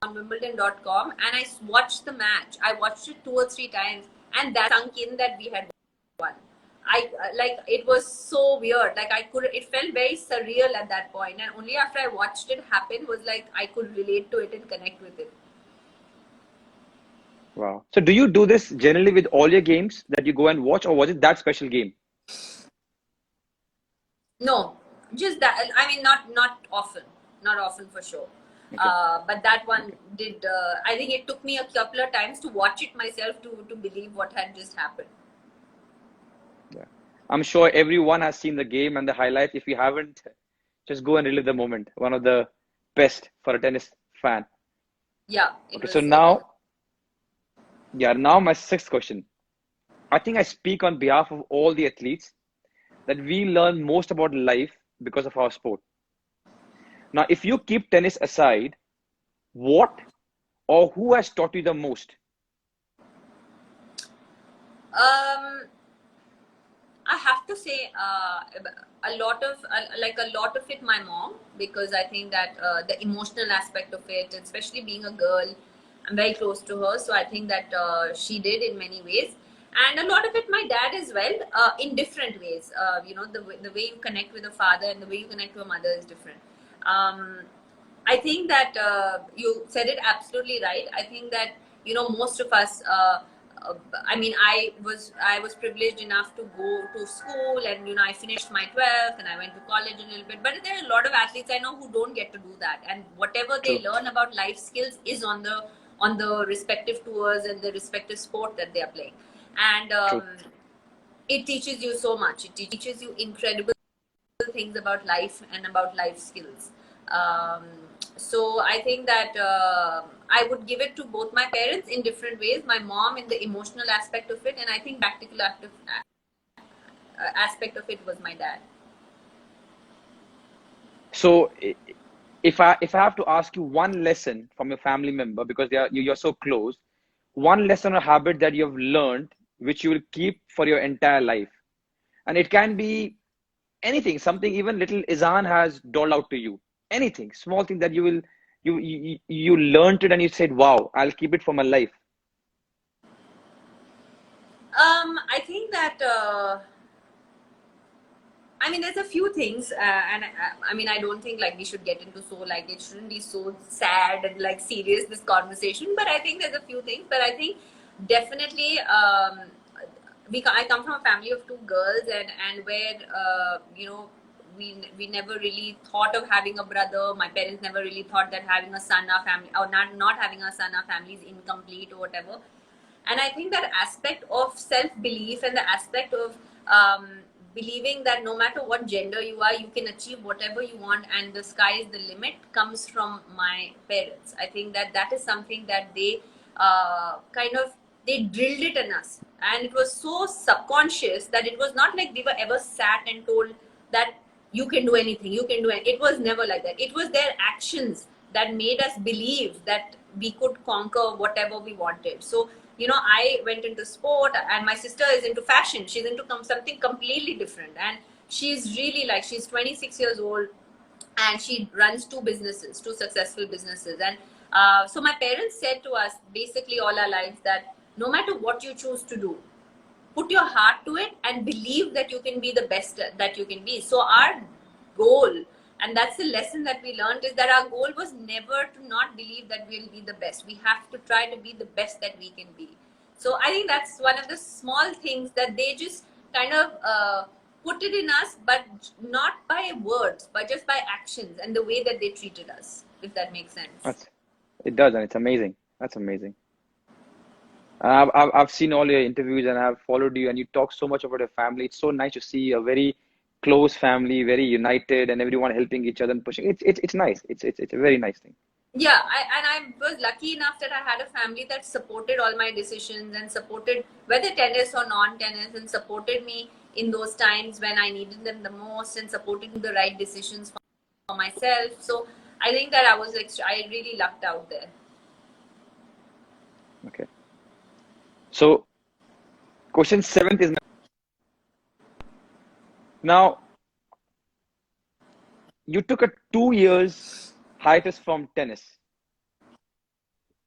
S2: on Wimbledon.com, and I watched the match. I watched it 2 or 3 times, and that sunk in that we had won. Like, it was so weird. Like, it felt very surreal at that point, and only after I watched it happen was like I could relate to it and connect with it.
S3: Wow. So do you do this generally with all your games that you go and watch, or was it that special game?
S2: No, just that. I mean, not often, not often for sure.
S3: Okay.
S2: But that one did. I think it took me a couple of times to watch it myself to believe what had just happened.
S3: Yeah. I'm sure everyone has seen the game and the highlights. If you haven't, just go and relive the moment. One of the best for a tennis fan.
S2: Yeah.
S3: Okay, so now my sixth question. I think I speak on behalf of all the athletes that we learn most about life because of our sport. Now, if you keep tennis aside, what or who has taught you the most?
S2: I have to say a lot of it my mom, because I think that the emotional aspect of it, especially being a girl, I'm very close to her, so I think that she did in many ways, and a lot of it my dad as well, in different ways. The way you connect with a father and the way you connect to a mother is different. I think that you said it absolutely right. I think that most of us. I mean, I was privileged enough to go to school, and I finished my 12th and I went to college a little bit. But there are a lot of athletes I know who don't get to do that, and whatever they
S3: True.
S2: learn about life skills is on the respective tours and the respective sport that they are playing, and
S3: True.
S2: it teaches you so much. It teaches you incredible things about life and about life skills. Um, so I think that I would give it to both my parents in different ways. My mom in the emotional aspect of it, and I think practical aspect of it was my dad.
S3: So if I have to ask you one lesson from your family member, because you're so close, one lesson or habit that you have learned which you will keep for your entire life, and it can be anything, something even little Izan has doled out to you, anything, small thing that you learned it and you said, "Wow, I'll keep it for my life."
S2: I think that I mean, there's a few things, and I mean, I don't think like we should get into it shouldn't be so sad and like serious, this conversation. But I think there's a few things. But I think definitely I come from a family of two girls, and where we never really thought of having a brother. My parents never really thought that having a son, our family, or not having a son, our family is incomplete or whatever. And I think that aspect of self-belief and the aspect of believing that no matter what gender you are, you can achieve whatever you want and the sky is the limit comes from my parents. I think that is something that they they drilled it in us, and it was so subconscious that it was not like we were ever sat and told that you can do anything, you can do it. It was never like that. It was their actions that made us believe that we could conquer whatever we wanted. So I went into sport, and my sister is into fashion. She's into something completely different, and she's really like, she's 26 years old, and she runs two successful businesses. And so my parents said to us basically all our lives that no matter what you choose to do, put your heart to it and believe that you can be the best that you can be. So our goal, and that's the lesson that we learned, is that our goal was never to not believe that we'll be the best. We have to try to be the best that we can be. So I think that's one of the small things that they just kind of put it in us, but not by words, but just by actions and the way that they treated us, if that makes sense.
S3: It does, and it's amazing. That's amazing. I've seen all your interviews and I've followed you, and you talk so much about your family. It's so nice to see a very close family, very united, and everyone helping each other and pushing. It's nice. It's a very nice thing.
S2: Yeah, I was lucky enough that I had a family that supported all my decisions and supported whether tennis or non-tennis, and supported me in those times when I needed them the most, and supporting the right decisions for myself. So I think that I really lucked out there.
S3: Okay. So, question 7th is now, you took a 2 years hiatus from tennis.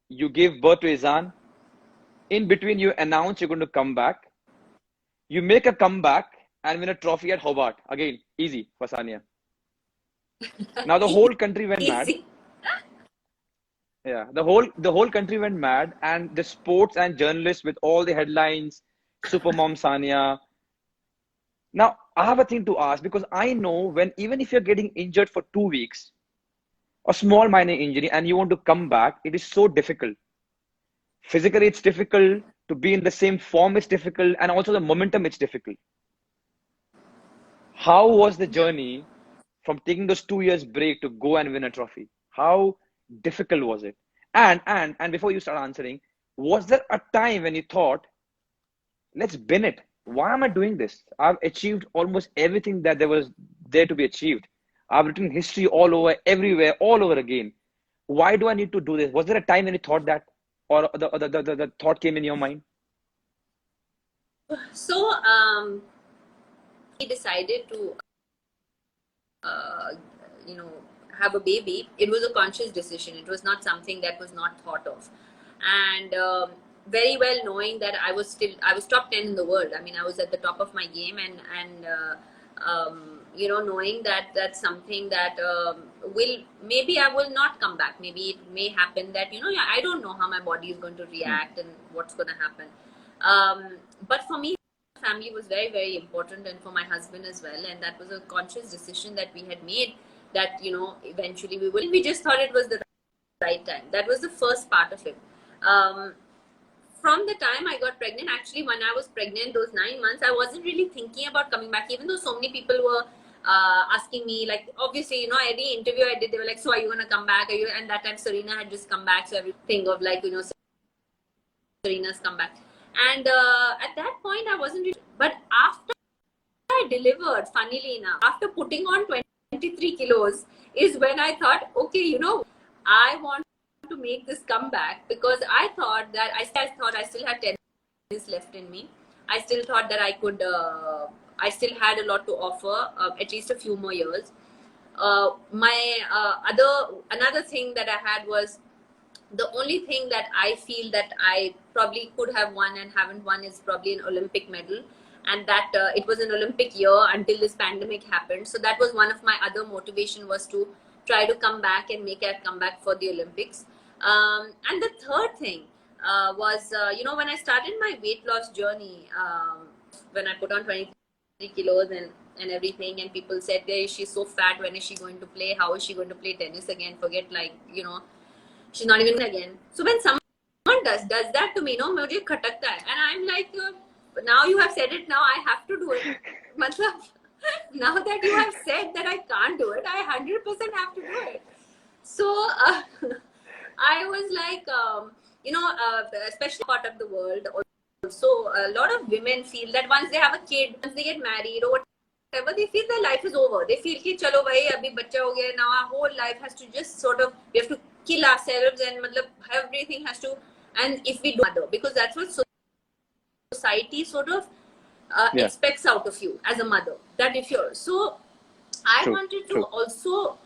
S3: you gave birth to Izan. In between, you announce you're going to come back. You make a comeback and win a trophy at Hobart. Again, easy for Sania. Now the whole country went mad.
S2: Easy.
S3: Yeah, the whole country went mad, and the sports and journalists with all the headlines, Supermom Sania. Now I have a thing to ask, because I know when, even if you're getting injured for 2 weeks, a small minor injury, and you want to come back, it is so difficult. Physically, it's difficult to be in the same form. It's difficult, and also the momentum. It's difficult. How was the journey from taking those 2 years break to go and win a trophy? How difficult was it? And before you start answering, was there a time when you thought, let's bin it? Why am I doing this? I've achieved almost everything that there was there to be achieved. I've written history all over, everywhere, all over again. Why do I need to do this? Was there a time when you thought that, or the thought came in your mind?
S2: So he decided to you know, have a baby. It was a conscious decision. It was not something that was not thought of. And very well knowing that I was top 10 in the world. I mean, I was at the top of my game, and you know, knowing that that's something that maybe I will not come back. Maybe it may happen that, you know, I don't know how my body is going to react and what's going to happen. But for me, family was very, very important, and for my husband as well. And that was a conscious decision that we had made, that, you know, eventually we just thought it was the right time. That was the first part of it. From the time I got pregnant, actually, when I was pregnant, those 9 months, I wasn't really thinking about coming back, even though so many people were asking me, like, obviously, you know, any interview I did, they were like, so are you going to come back? Are you? And that time Serena had just come back. So everything of, like, you know, Serena's come back. And at that point, I wasn't really, but after I delivered, funnily enough, after putting on 23 kilos, is when I thought, okay, you know, I want to make this comeback, because I thought that I still had 10 years left in me. I still thought that I could, I still had a lot to offer, at least a few more years. Another thing that I had was, the only thing that I feel that I probably could have won and haven't won is probably an Olympic medal. And that it was an Olympic year until this pandemic happened. So that was one of my other motivation, was to try to come back and make a comeback for the Olympics. And the third thing was, you know, when I started my weight loss journey, when I put on 23 kilos and everything, and people said, hey, she's so fat, when is she going to play? How is she going to play tennis again? Forget, like, you know, she's not even again. So when someone does that to me, no, mujhe khatakta hai. And I'm like, now you have said it, now I have to do it. Now that you have said that I can't do it, I 100% have to do it. So I was like, you know, especially part of the world, also a lot of women feel that once they have a kid, once they get married or whatever, they feel their life is over. They feel ki chalo bhai, abhi bachcha ho gaya, now our whole life has to just sort of, we have to kill ourselves, and everything has to, and if we do mother, because that's what society sort of expects out of you as a mother, that if you're, so I wanted to also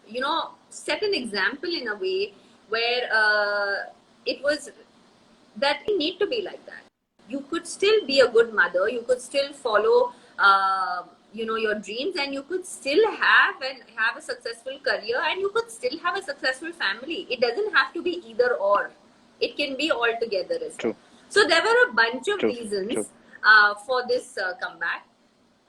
S2: you know, set an example in a way where it was that you need to be like that. You could still be a good mother, you could still follow you know, your dreams, and you could still have a successful career, and you could still have a successful family. It doesn't have to be either or. It can be all together as well. So there were a bunch of reasons for this comeback.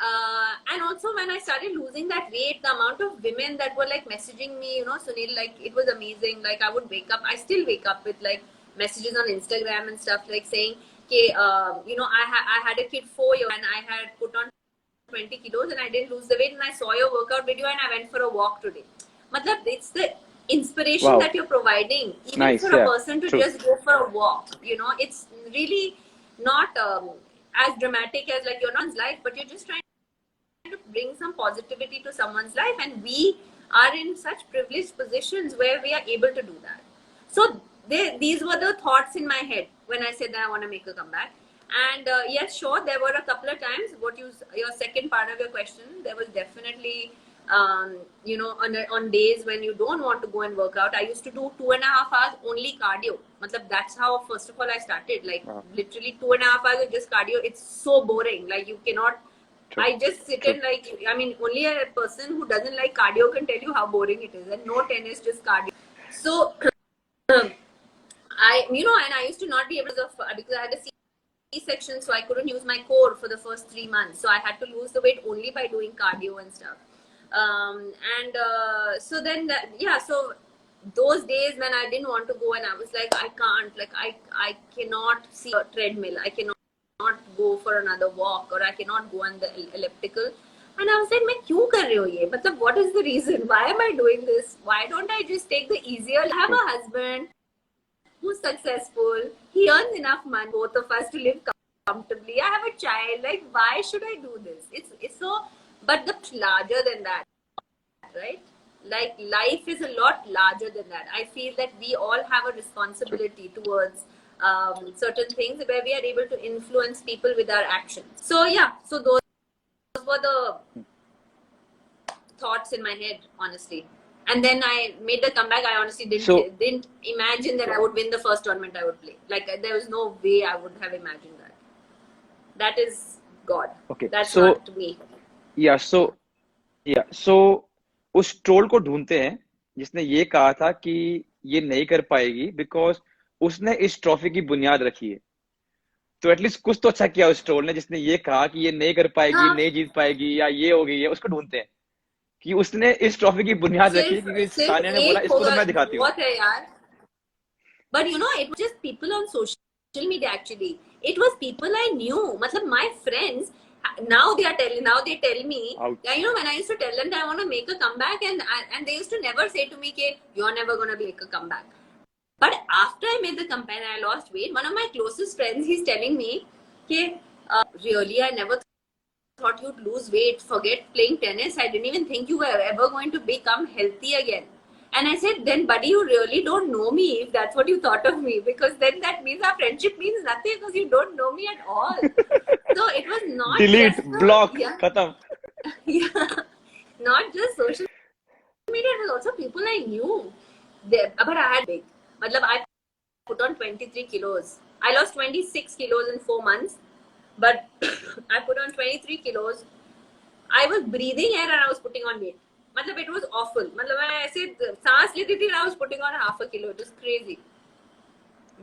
S2: And also when I started losing that weight, the amount of women that were like messaging me, you know, Sunil, like, it was amazing. Like, I would wake up, I still wake up with like messages on Instagram and stuff, like saying, okay, you know, I had a kid 4 years and I had put on 20 kilos and I didn't lose the weight, and I saw your workout video and I went for a walk today. Matlab, it's the inspiration that you're providing, even for a person to just go for a walk. You know, it's really not as dramatic as like your life, but you're just trying to bring some positivity to someone's life, and we are in such privileged positions where we are able to do that. So these were the thoughts in my head when I said that I want to make a comeback. And yes, sure, there were a couple of times, your second part of your question, there was definitely you know, on days when you don't want to go and work out, I used to do 2.5 hours only cardio. Matlab, that's how, first of all, I started. Like, literally 2.5 hours of just cardio. It's so boring. Like, you cannot.
S3: True.
S2: I just sit
S3: True.
S2: and, like, I mean, only a person who doesn't like cardio can tell you how boring it is. And no tennis, just cardio. So, you know, and I used to not be able to, because I had a C-section, so I couldn't use my core for the first 3 months. So I had to lose the weight only by doing cardio and stuff. So then, so those days when I didn't want to go and I was like, I can't, like, I cannot see a treadmill. I cannot go for another walk, or I cannot go on the elliptical. And I was like, मैं क्यों कर रही हूँ ये? मतलब, what is the reason? Why am I doing this? Why don't I just take the easier? I have a husband who's successful. He earns enough money, both of us, to live comfortably. I have a child. Like, why should I do this? It's so, but the larger than that, right? Like, life is a lot larger than that. I feel that we all have a responsibility towards certain things where we are able to influence people with our actions. So yeah, so those were the thoughts in my head, honestly. And then I made the comeback. I honestly didn't imagine that I would win the first tournament I would play. Like, there was no way I would have imagined that. That is God.
S3: Okay.
S2: That's
S3: so,
S2: not me.
S3: So उस troll को ढूंढते हैं जिसने ये कहा था कि ये नहीं कर पाएगी बिकॉज उसने इस ट्रॉफी की बुनियाद रखी है. तो एटलीस्ट कुछ तो अच्छा किया उस ट्रोल ने जिसने ये कहा कि ये नहीं कर पाएगी, नहीं जीत पाएगी, या ये हो गई है. उसको ढूंढते हैं कि उसने इस ट्रॉफी की बुनियाद रखी है, क्योंकि सानिया ने बोला इसको तो मैं दिखाती हूँ.
S2: But you know, it was just people on social media actually. It was people I knew. Matlab, my friends, now they tell me, you know, when I used to tell them that I want to make a comeback, and they used to never say to me, you're never going to make a comeback. But after I made the comeback and I lost weight, one of my closest friends, he's telling me, really, I never thought you'd lose weight. Forget playing tennis. I didn't even think you were ever going to become healthy again. And I said, then buddy, you really don't know me if that's what you thought of me, because then that means our friendship means nothing because you don't know me at all. So it was not
S3: delete,
S2: just
S3: block, khatam.
S2: Yeah, not just social media, it was also people I knew. But I had big. Matlab, I put on 23 kilos. I lost 26 kilos in 4 months, but I put on 23 kilos. I was breathing air and I was putting on weight. Matlab, it was awful. Matlab, I said, saans leti thi and I was putting on half a kilo. It was crazy.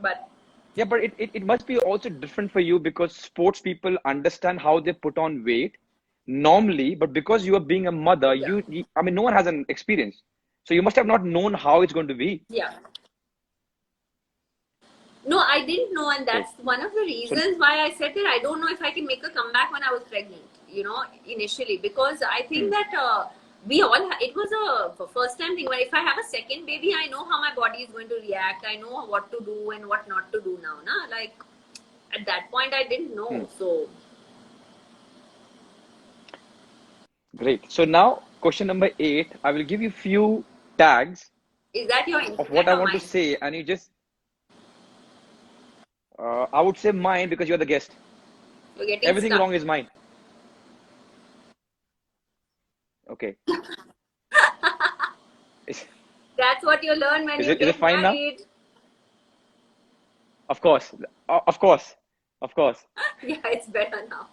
S2: But
S3: yeah, but it must be also different for you because sports people understand how they put on weight normally, but because you are being a mother, you I mean, no one has an experience. So you must have not known how it's going to be.
S2: Yeah. No, I didn't know, and that's one of the reasons why I said that I don't know if I can make a comeback when I was pregnant, you know, initially, because I think that we all, it was a first time thing where if I have a second baby, I know how my body is going to react. I know what to do and what not to do now. Na? Like, at that point, I didn't know. So,
S3: great. So now, question number 8, I will give you few tags
S2: is that your
S3: of what I want to say, and you just I would say mine because you're the guest. Everything wrong is mine. Okay.
S2: That's what you learn when you get
S3: fine
S2: married.
S3: Now? Of course. Of course.
S2: Yeah, it's better now.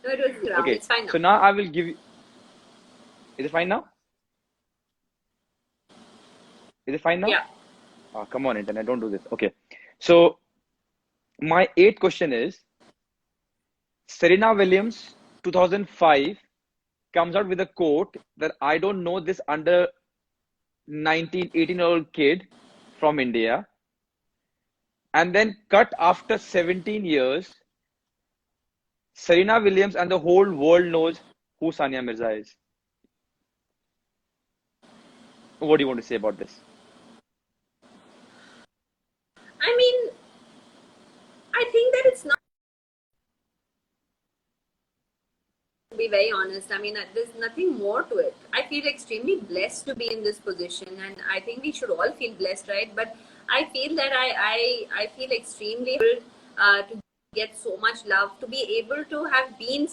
S2: No, it was wrong.
S3: Okay.
S2: It's fine now.
S3: So now I will give you. Is it fine now? Is it fine now?
S2: Yeah.
S3: Oh, come on, internet, don't do this. Okay. So my 8th question is, Serena Williams, 2005, comes out with a quote that I don't know this under 18-year-old kid from India. And then cut after 17 years, Serena Williams and the whole world knows who Sania Mirza is. What do you want to say about this?
S2: I mean, I think that it's not, to be very honest. I mean, there's nothing more to it. I feel extremely blessed to be in this position, and I think we should all feel blessed, right? But I feel that I feel extremely to get so much love, to be able to have been,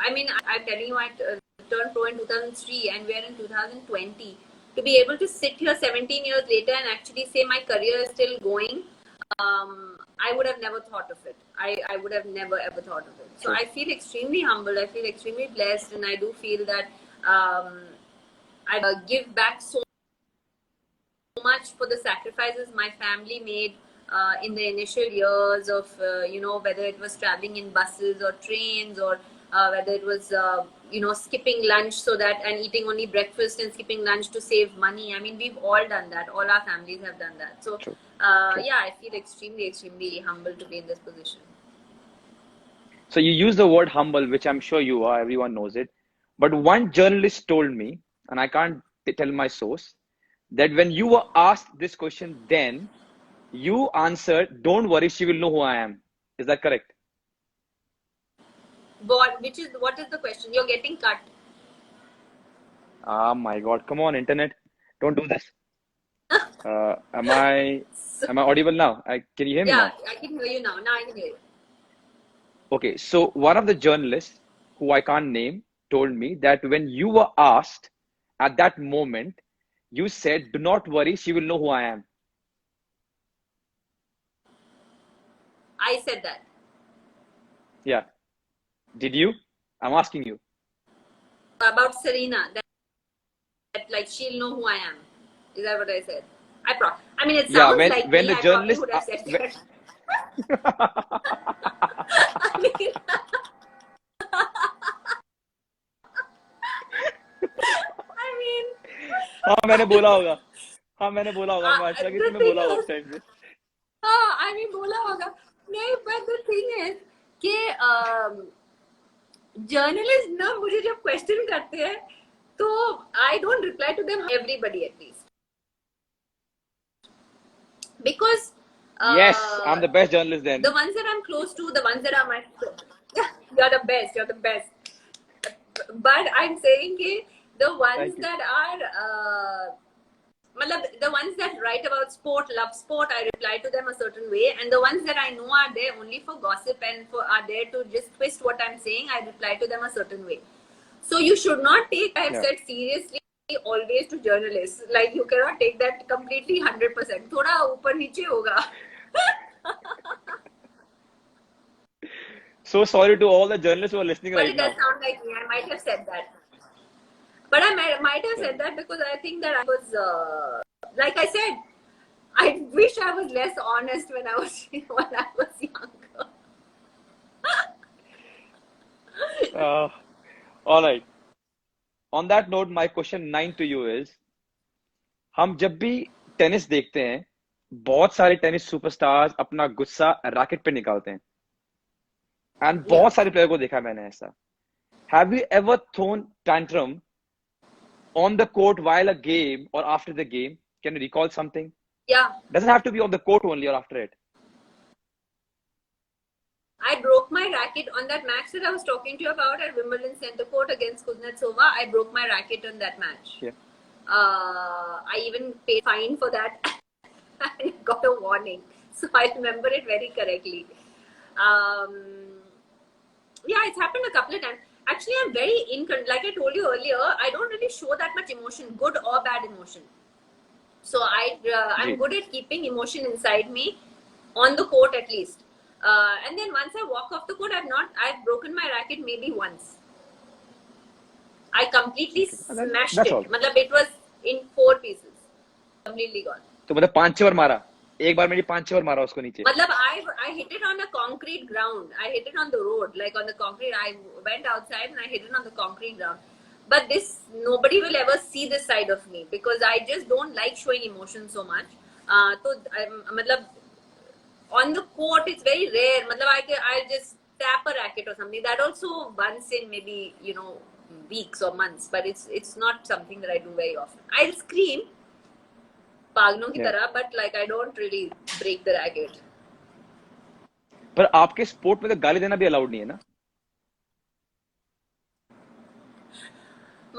S2: I mean, I'm telling you, turned pro in 2003 and we're in 2020. To be able to sit here 17 years later and actually say my career is still going, I would have never thought of it. I would have never ever thought of it. So I feel extremely humbled. I feel extremely blessed, and I do feel that I give back so much for the sacrifices my family made in the initial years of whether it was traveling in buses or trains, or whether it was skipping lunch and eating only breakfast and skipping lunch to save money. I mean, we've all done that. All our families have done that. So
S3: True.
S2: I feel extremely humble to be in this position.
S3: So you use the word humble, which I'm sure you are, everyone knows it. But one journalist told me, and I can't tell my source, that when you were asked this question then, you answered, "Don't worry, she will know who I am." Is that correct?
S2: What is the question? You're getting cut.
S3: Oh my God. Come on, internet. Don't do this. Am I audible now? Can you hear me now?
S2: Yeah, I can hear you now. Now I can hear you.
S3: Okay, so one of the journalists, who I can't name, told me that when you were asked at that moment, you said, "Do not worry, she will know who I am."
S2: I said that.
S3: Yeah. Did you? I'm asking you.
S2: About Serena, that like she'll know who I am. Is that what I said? I mean, it sounds
S3: Yeah,
S2: like
S3: when
S2: me.
S3: the
S2: I
S3: journalist
S2: probably would have said that. I mean, I mean,
S3: हाँ मैंने बोला होगा मैं अच्छा कि
S2: the
S3: तुमने
S2: thing
S3: बोला होगा
S2: is,
S3: उस टाइम पे
S2: I mean, बोला होगा. नहीं, but the thing is कि जर्नलिस्ट ना मुझे जब क्वेश्चन करते हैं तो I don't reply to them everybody at least because
S3: Yes, I'm the best journalist then.
S2: the ones that I'm close to, the ones that are my you're the best but I'm saying कि the ones
S3: Thank you.
S2: that are the ones that write about sport, love sport, I reply to them a certain way, and the ones that I know are there only for gossip and are there to just twist what I'm saying, I reply to them a certain way. So you should not take I have said seriously always to journalists. Like you cannot take that completely 100%. थोड़ा ऊपर नीचे होगा.
S3: So sorry to all the journalists who are listening
S2: But
S3: right
S2: it
S3: now.
S2: does sound like me. I might have said that. But I might have said that because I think that I was, like I said, I wish I was less honest when I was younger.
S3: All right. On that note, my question 9 to you is, हम जब भी tennis देखते हैं, बहुत सारे tennis superstars अपना गुस्सा racket पे निकालते हैं, एंड बहुत सारे प्लेयर को देखा मैंने ऐसा. Have you ever thrown tantrum on the court while a game or after the game? Can you recall something?
S2: Yeah.
S3: Doesn't have to be on the court only or after it.
S2: I broke my racket on that match that I was talking to you about at Wimbledon Center Court against Kuznetsova. I broke my racket on that match.
S3: Yeah.
S2: I even paid fine for that and got a warning. So I remember it very correctly. Yeah, it's happened a couple of times. Actually, I'm very like I told you earlier, I don't really show that much emotion, good or bad emotion. So I'm good at keeping emotion inside me, on the court at least. And then once I walk off the court, I've broken my racket maybe once. I completely smashed it. Matlab, it was in 4 pieces. Completely gone.
S3: तो मतलब 5-6 बार मारा. एक बार मेरी 5-6 बार मारा उसको नीचे.
S2: Matlab, I hit it on a concrete ground. I hit it on the road, like on the concrete. I went outside and I hit it on the concrete ground. But nobody will ever see this side of me because I just don't like showing emotion so much. So, matlab, on the court, it's very rare. Matlab, I'll just tap a racket or something. That also once in maybe, weeks or months. But it's not something that I do very often. I'll scream, पागलों की तरह, but like I don't really break the racket.
S3: पर आपके sport में तो गाली देना भी अलाउड नहीं है ना?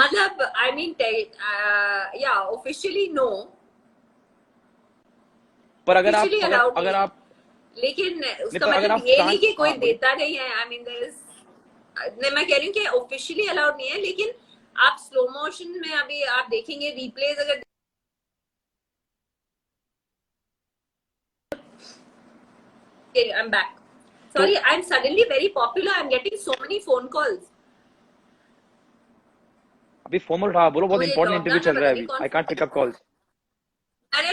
S2: मतलब I mean, yeah, officially no.
S3: पर अगर आप
S2: लेकिन उसका मतलब ये नहीं कि कोई देता नहीं है. I mean, मैं कह रही हूँ कि officially allowed नहीं है, लेकिन आप स्लो मोशन में अभी आप देखेंगे रिप्लेस अगर I'm back.
S3: तो
S2: Sorry, I'm suddenly very popular. I'm getting so many phone calls.
S3: अभी फोन उठा, बोलो बहुत
S2: मुझे
S3: इंपॉर्टेंट इंटरव्यू
S2: लॉकडाउन में
S3: चल रहा
S2: पता
S3: है
S2: नहीं
S3: अभी,
S2: कौन
S3: I can't pick up calls.
S2: अरे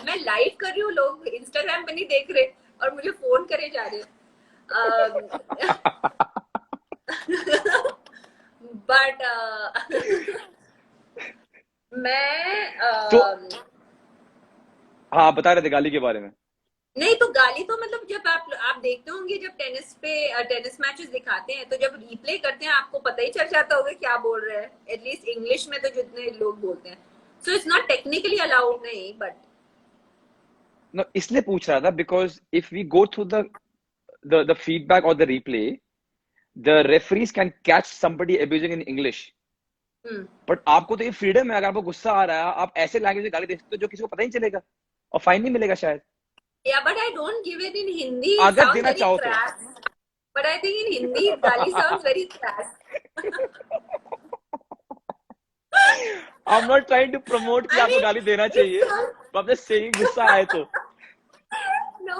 S2: मैं लाइव कर रही हूँ, लोग इंस्टाग्राम पे नहीं देख रहे और मुझे फोन करे जा रहे हैं. बट मैं
S3: तो हाँ, बता रहे थे गाली के बारे में.
S2: नहीं तो गाली तो मतलब जब आप देखते होंगे जब टेनिस मैचेस दिखाते हैं तो जब रिप्ले करते हैं आपको पता ही चल जाता होगा क्या बोल रहे हैं, एटलीस्ट इंग्लिश में तो जितने लोग बोलते हैं. So it's not technically allowed नहीं बट
S3: No, इसलिए पूछ रहा था because if we go through the feedback और the replay, the referees can catch somebody abusing in English. But आपको तो ये फ्रीडम है, अगर आपको गुस्सा आ रहा है आप ऐसे लैंग्वेज में गाली दे सकते हो जो किसी को पता ही नहीं चलेगा और फाइन नहीं मिलेगा शायद.
S2: yeah but I don't give it in Hindi. It
S3: अगर
S2: sounds
S3: देना
S2: very
S3: चाहो तो.
S2: crass. But I think in Hindi gali sounds very crass.
S3: I'm not trying to promote कि
S2: I
S3: आपको
S2: mean,
S3: गाली देना
S2: it
S3: चाहिए,
S2: sounds
S3: but I'm just saying गुस्सा आए तो.
S2: no,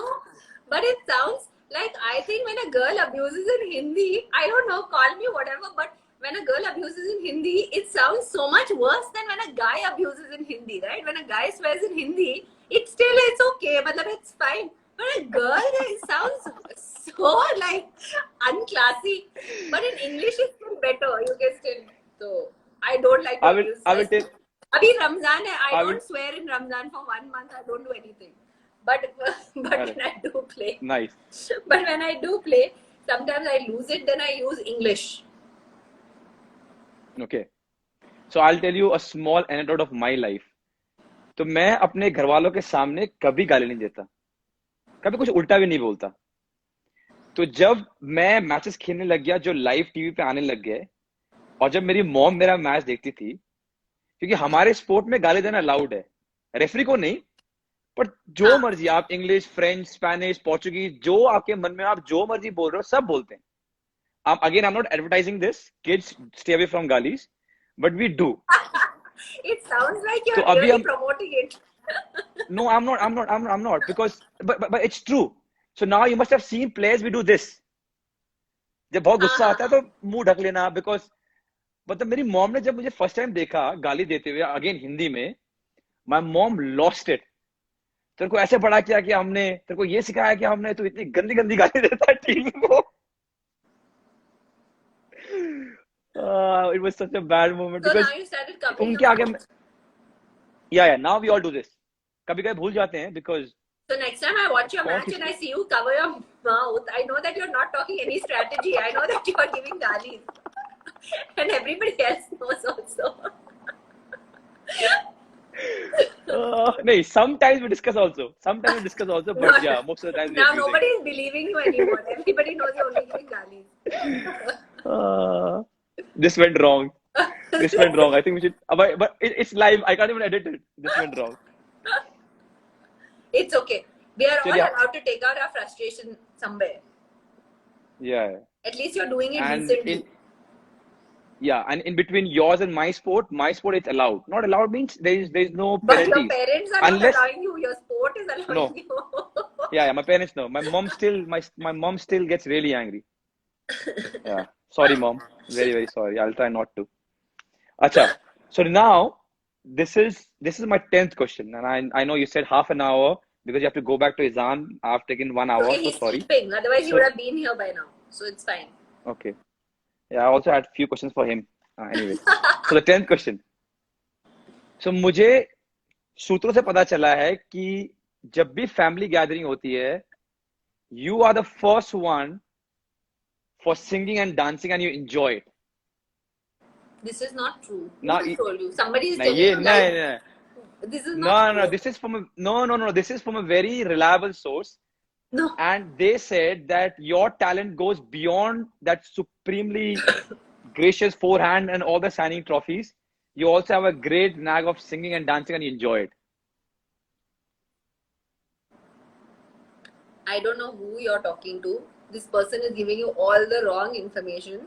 S2: but it sounds like I think when a girl abuses in Hindi, I don't know, call me whatever, but when a girl abuses in Hindi, it sounds so much worse than when a guy abuses in Hindi, right? When a guy swears in Hindi, it still is okay, matlab it's fine. But a girl, it sounds so like unclassy. But in English, it's still better. You can still. So I don't like to abuse.
S3: I will tell.
S2: Abhi Ramzan hai. I
S3: I will.
S2: don't swear in Ramzan for 1 month. I don't do anything. But when I do play,
S3: Nice.
S2: but when I do play, sometimes I lose it. Then I use English.
S3: Okay. So I'll tell you a small anecdote of my life. तो मैं अपने घर वालों के सामने कभी गाली नहीं देता, कभी कुछ उल्टा भी नहीं बोलता. तो जब मैं मैचेस खेलने लग गया जो लाइव टीवी पे आने लग गए, और जब मेरी मॉम मेरा मैच देखती थी, क्योंकि हमारे स्पोर्ट में गाली देना अलाउड है, रेफरी को नहीं, पर जो मर्जी आप इंग्लिश, फ्रेंच, स्पेनिश, पोर्चुगीज, जो आपके मन में आप जो मर्जी बोल रहे हो सब बोलते हैं. Again, I'm not advertising this. Kids, stay away from galis, but we do.
S2: It sounds like
S3: So
S2: you're really promoting it.
S3: No, I'm not because but it's true. So now you must have seen players we do this. जब बहुत गुस्सा आता है तो मुंह ढक लेना, because मतलब मेरी मॉम ने जब मुझे फर्स्ट टाइम देखा गाली देते हुए अगेन हिंदी में, my mom lost it. तेरे को ऐसे बड़ा किया कि हमने, तेरे को ये सिखाया कि हमने, तो इतनी गंदी गंदी गाली देता है टीम को. It was such a bad moment
S2: So
S3: because
S2: now you started covering
S3: उनके
S2: your
S3: आगे
S2: mouth.
S3: yeah, now we all do this. कभी कभी भूल जाते हैं because
S2: So next time I watch your match and I see you cover your mouth, I know that you're not talking any strategy. I know that you are giving galis. And everybody else knows also.
S3: no, sometimes we discuss also. But yeah, most of the time we
S2: Now
S3: abuse
S2: nobody is believing you anymore. Everybody knows you're only giving galis.
S3: This went wrong. This went wrong. I think we should. But it's live. I can't even edit it. This went wrong.
S2: It's okay. We are all
S3: Yeah.
S2: allowed to take out our frustration somewhere.
S3: Yeah.
S2: At least you're doing it
S3: And
S2: decently.
S3: and in between yours and my sport it's allowed. Not allowed means there's no
S2: But your
S3: penalties.
S2: parents are
S3: Unless,
S2: not allowing you. Your sport is allowing
S3: No.
S2: you.
S3: Yeah, my parents know. My mom still gets really angry. Yeah. Sorry, mom. Very, very sorry. I'll try not to. Acha. So now this is my 10th question, and I know you said half an hour because you have to go back to Izan. I've taken 1 hour,
S2: Okay,
S3: so
S2: he's
S3: sorry.
S2: sleeping. Otherwise, he
S3: So-
S2: would have been here by now. So it's fine.
S3: Okay. Yeah, I also had a few questions for him. Anyway, so the 10th question. So मुझे सूत्रों से पता चला है कि जब भी family gathering होती है, you are the first one for singing and dancing and you enjoy it.
S2: This is not true.
S3: Now,
S2: Who told you? Somebody is
S3: No,
S2: telling you guys.
S3: no.
S2: This is
S3: No,
S2: not
S3: no,
S2: true.
S3: this is from no. This is from a very reliable source,
S2: No.
S3: and they said that your talent goes beyond that supremely gracious forehand and all the signing trophies. You also have a great knack of singing and dancing, and you enjoy it.
S2: I don't know who you're talking to. This person is giving you all the wrong information.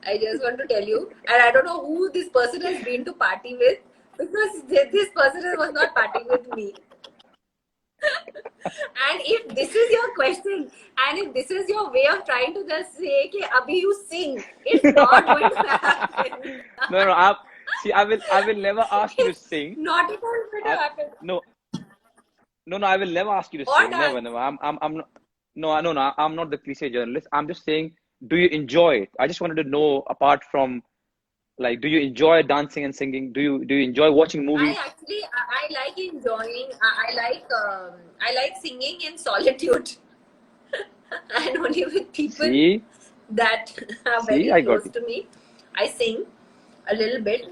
S2: I just want to tell you, and I don't know who this person has been to party with, because this person was not partying with me. And if this is your question, and if this is your way of trying to just say, "Ki abhi you sing," it's not going to happen.
S3: No, no. See, I will never ask you to
S2: It's
S3: sing.
S2: not at all going to happen.
S3: No, no, no. I will never ask you to
S2: Or
S3: sing. Never,
S2: dance.
S3: never. I'm not. No, no, no. I'm not the cliche journalist. I'm just saying, do you enjoy it? I just wanted to know, apart from like, do you enjoy dancing and singing? Do you enjoy watching
S2: I
S3: movies?
S2: actually I like enjoying. I like singing in solitude and only with people
S3: See,
S2: that are
S3: see,
S2: very
S3: I got
S2: close
S3: you.
S2: to me. I sing a little bit,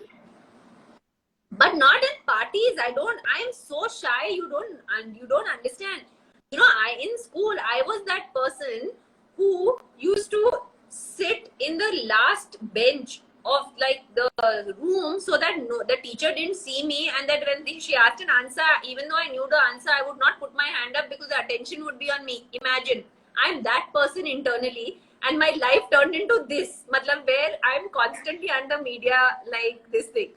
S2: but not in parties. I am so shy. You don't understand. You know, I in school I was that person who used to sit in the last bench of like the room, so that the teacher didn't see me, and that when she asked an answer, even though I knew the answer, I would not put my hand up because the attention would be on me. Imagine, I'm that person internally, and my life turned into this matlab, where I'm constantly under media, like this thing.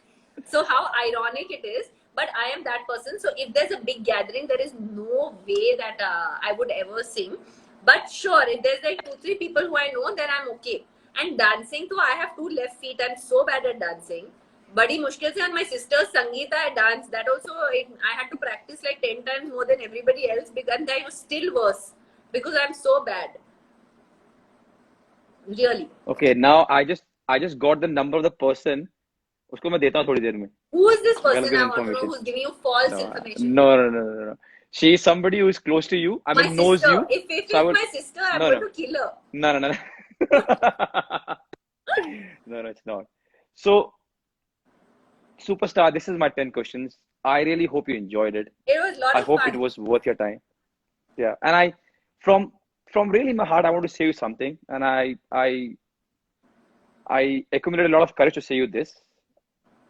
S2: So how ironic it is, but I am that person. So if there's a big gathering, there is no way that I would ever sing. But sure, if there's like 2 3 people who I know, then I'm okay. And dancing too, I have 2 left feet. I'm so bad at dancing. Badi mushkil se, and my sister Sangeeta, I dance. That also, I had to practice like 10 times more than everybody else, because I was still worse because I'm so bad. Really.
S3: Okay, now I just got the number of the person. उसको मैं देता हूँ थोड़ी देर में.
S2: Who is this
S3: Gonna
S2: person?
S3: give
S2: I want to know
S3: information.
S2: who's giving you false
S3: No,
S2: information.
S3: no, no, no, no, no. She is somebody who is close to you. I
S2: My
S3: mean, knows
S2: sister.
S3: you.
S2: If
S3: So I
S2: it's
S3: would.
S2: my sister, I'm
S3: No,
S2: going
S3: no,
S2: to kill her.
S3: no, no, no. No, no, it's not. So, Superstar, this is my 10 questions. I really hope you enjoyed it.
S2: It was a lot
S3: I
S2: of
S3: hope it
S2: fun.
S3: was worth your time. Yeah, and from from really my heart, I want to say you something, and I accumulated a lot of courage to say you this.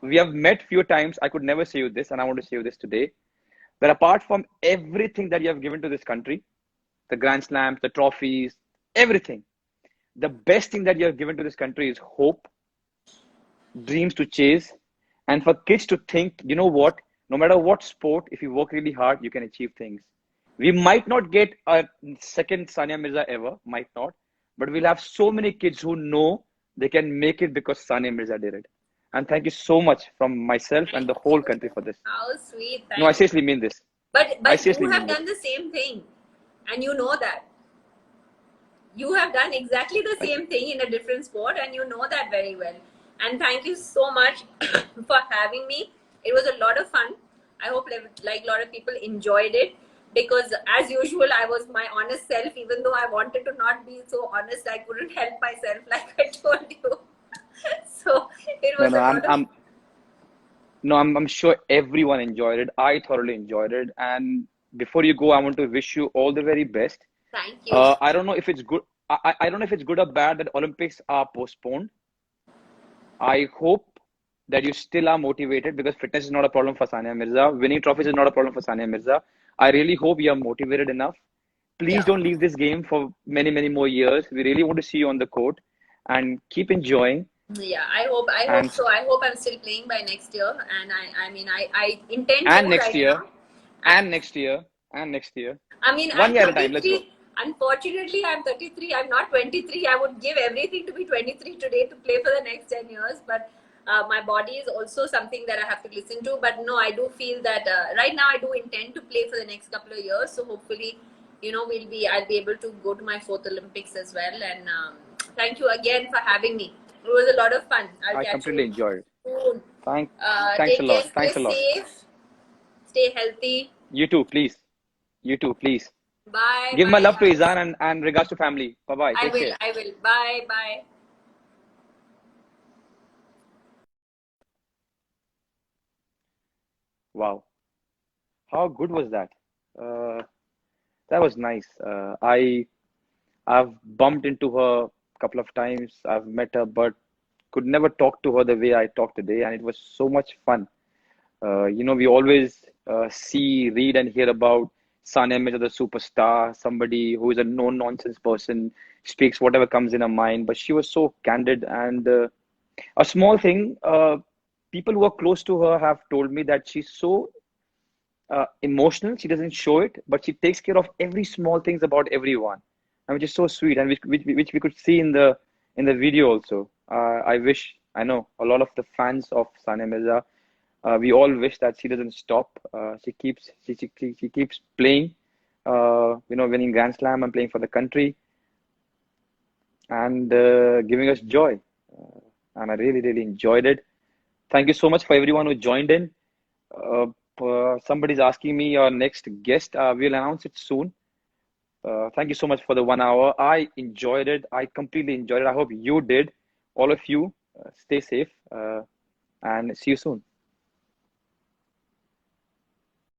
S3: We have met few times. I could never say you this, and I want to say you this today. That apart from everything that you have given to this country, the Grand Slams, the trophies, everything, the best thing that you have given to this country is hope, dreams to chase, and for kids to think, you know what, no matter what sport, if you work really hard, you can achieve things. We might not get a second Sania Mirza ever, might not, but we'll have so many kids who know they can make it because Sania Mirza did it. And thank you so much from myself and
S2: Thank
S3: the whole
S2: you.
S3: country for this.
S2: How sweet.
S3: No, I
S2: Thank you.
S3: seriously mean this. I
S2: But you
S3: seriously
S2: have
S3: mean this.
S2: done the same thing, and you know that. You have done exactly the
S3: Thank you.
S2: same thing in a different sport, and you know that very well. And thank you so much for having me. It was a lot of fun. I hope like a lot of people enjoyed it, because as usual I was my honest self. Even though I wanted to not be so honest, I couldn't help myself, like I told you. So it
S3: No,
S2: was
S3: no,
S2: a lot of.
S3: I'm sure everyone enjoyed it. I thoroughly enjoyed it. And before you go, I want to wish you all the very best.
S2: Thank you.
S3: I don't know if it's good. I don't know if it's good or bad that Olympics are postponed. I hope that you still are motivated, because fitness is not a problem for Sania Mirza. Winning trophies is not a problem for Sania Mirza. I really hope you are motivated enough. Please
S2: Yeah.
S3: don't leave this game for many, many more years. We really want to see you on the court, and keep enjoying.
S2: Yeah, I hope
S3: And
S2: so. I hope I'm still playing by next year, and I mean, I intend to
S3: and next
S2: right
S3: year,
S2: now.
S3: and next year, and next year.
S2: I mean,
S3: One
S2: I'm
S3: year at a time. Let's go.
S2: 33. Unfortunately, I'm 33. I'm not 23. I would give everything to be 23 today to play for the next 10 years. But my body is also something that I have to listen to. But no, I do feel that right now I do intend to play for the next couple of years. So hopefully, I'll be able to go to my 4th Olympics as well. And thank you again for having me. It was a lot of fun. I'll
S3: I
S2: catch
S3: completely
S2: you
S3: enjoyed it.
S2: soon.
S3: Thanks a
S2: Take care.
S3: lot.
S2: Stay
S3: Thanks a lot.
S2: safe. Stay healthy.
S3: You too, please. You too, please.
S2: Bye.
S3: Give my
S2: Bye.
S3: love to Izan and regards to family. Bye bye.
S2: I
S3: Take
S2: will.
S3: care.
S2: I will. Bye. Bye.
S3: Wow. How good was that? Uh, that was nice. I've bumped into her a couple of times. I've met her, but could never talk to her the way I talked today, and it was so much fun. We always see, read, and hear about Sania Mirza, the superstar, somebody who is a no nonsense person, speaks whatever comes in her mind. But she was so candid, and a small thing. People who are close to her have told me that she's so emotional. She doesn't show it, but she takes care of every small things about everyone, and which is so sweet, and which we could see in the video also. I wish, I know a lot of the fans of Sania Mirza. We all wish that she doesn't stop. She keeps playing. Winning Grand Slam and playing for the country, and giving us joy. And I really, really enjoyed it. Thank you so much for everyone who joined in. Somebody's asking me our next guest. We'll announce it soon. Thank you so much for the 1 hour. I enjoyed it. I completely enjoyed it. I hope you did. All of you, stay safe and see you soon.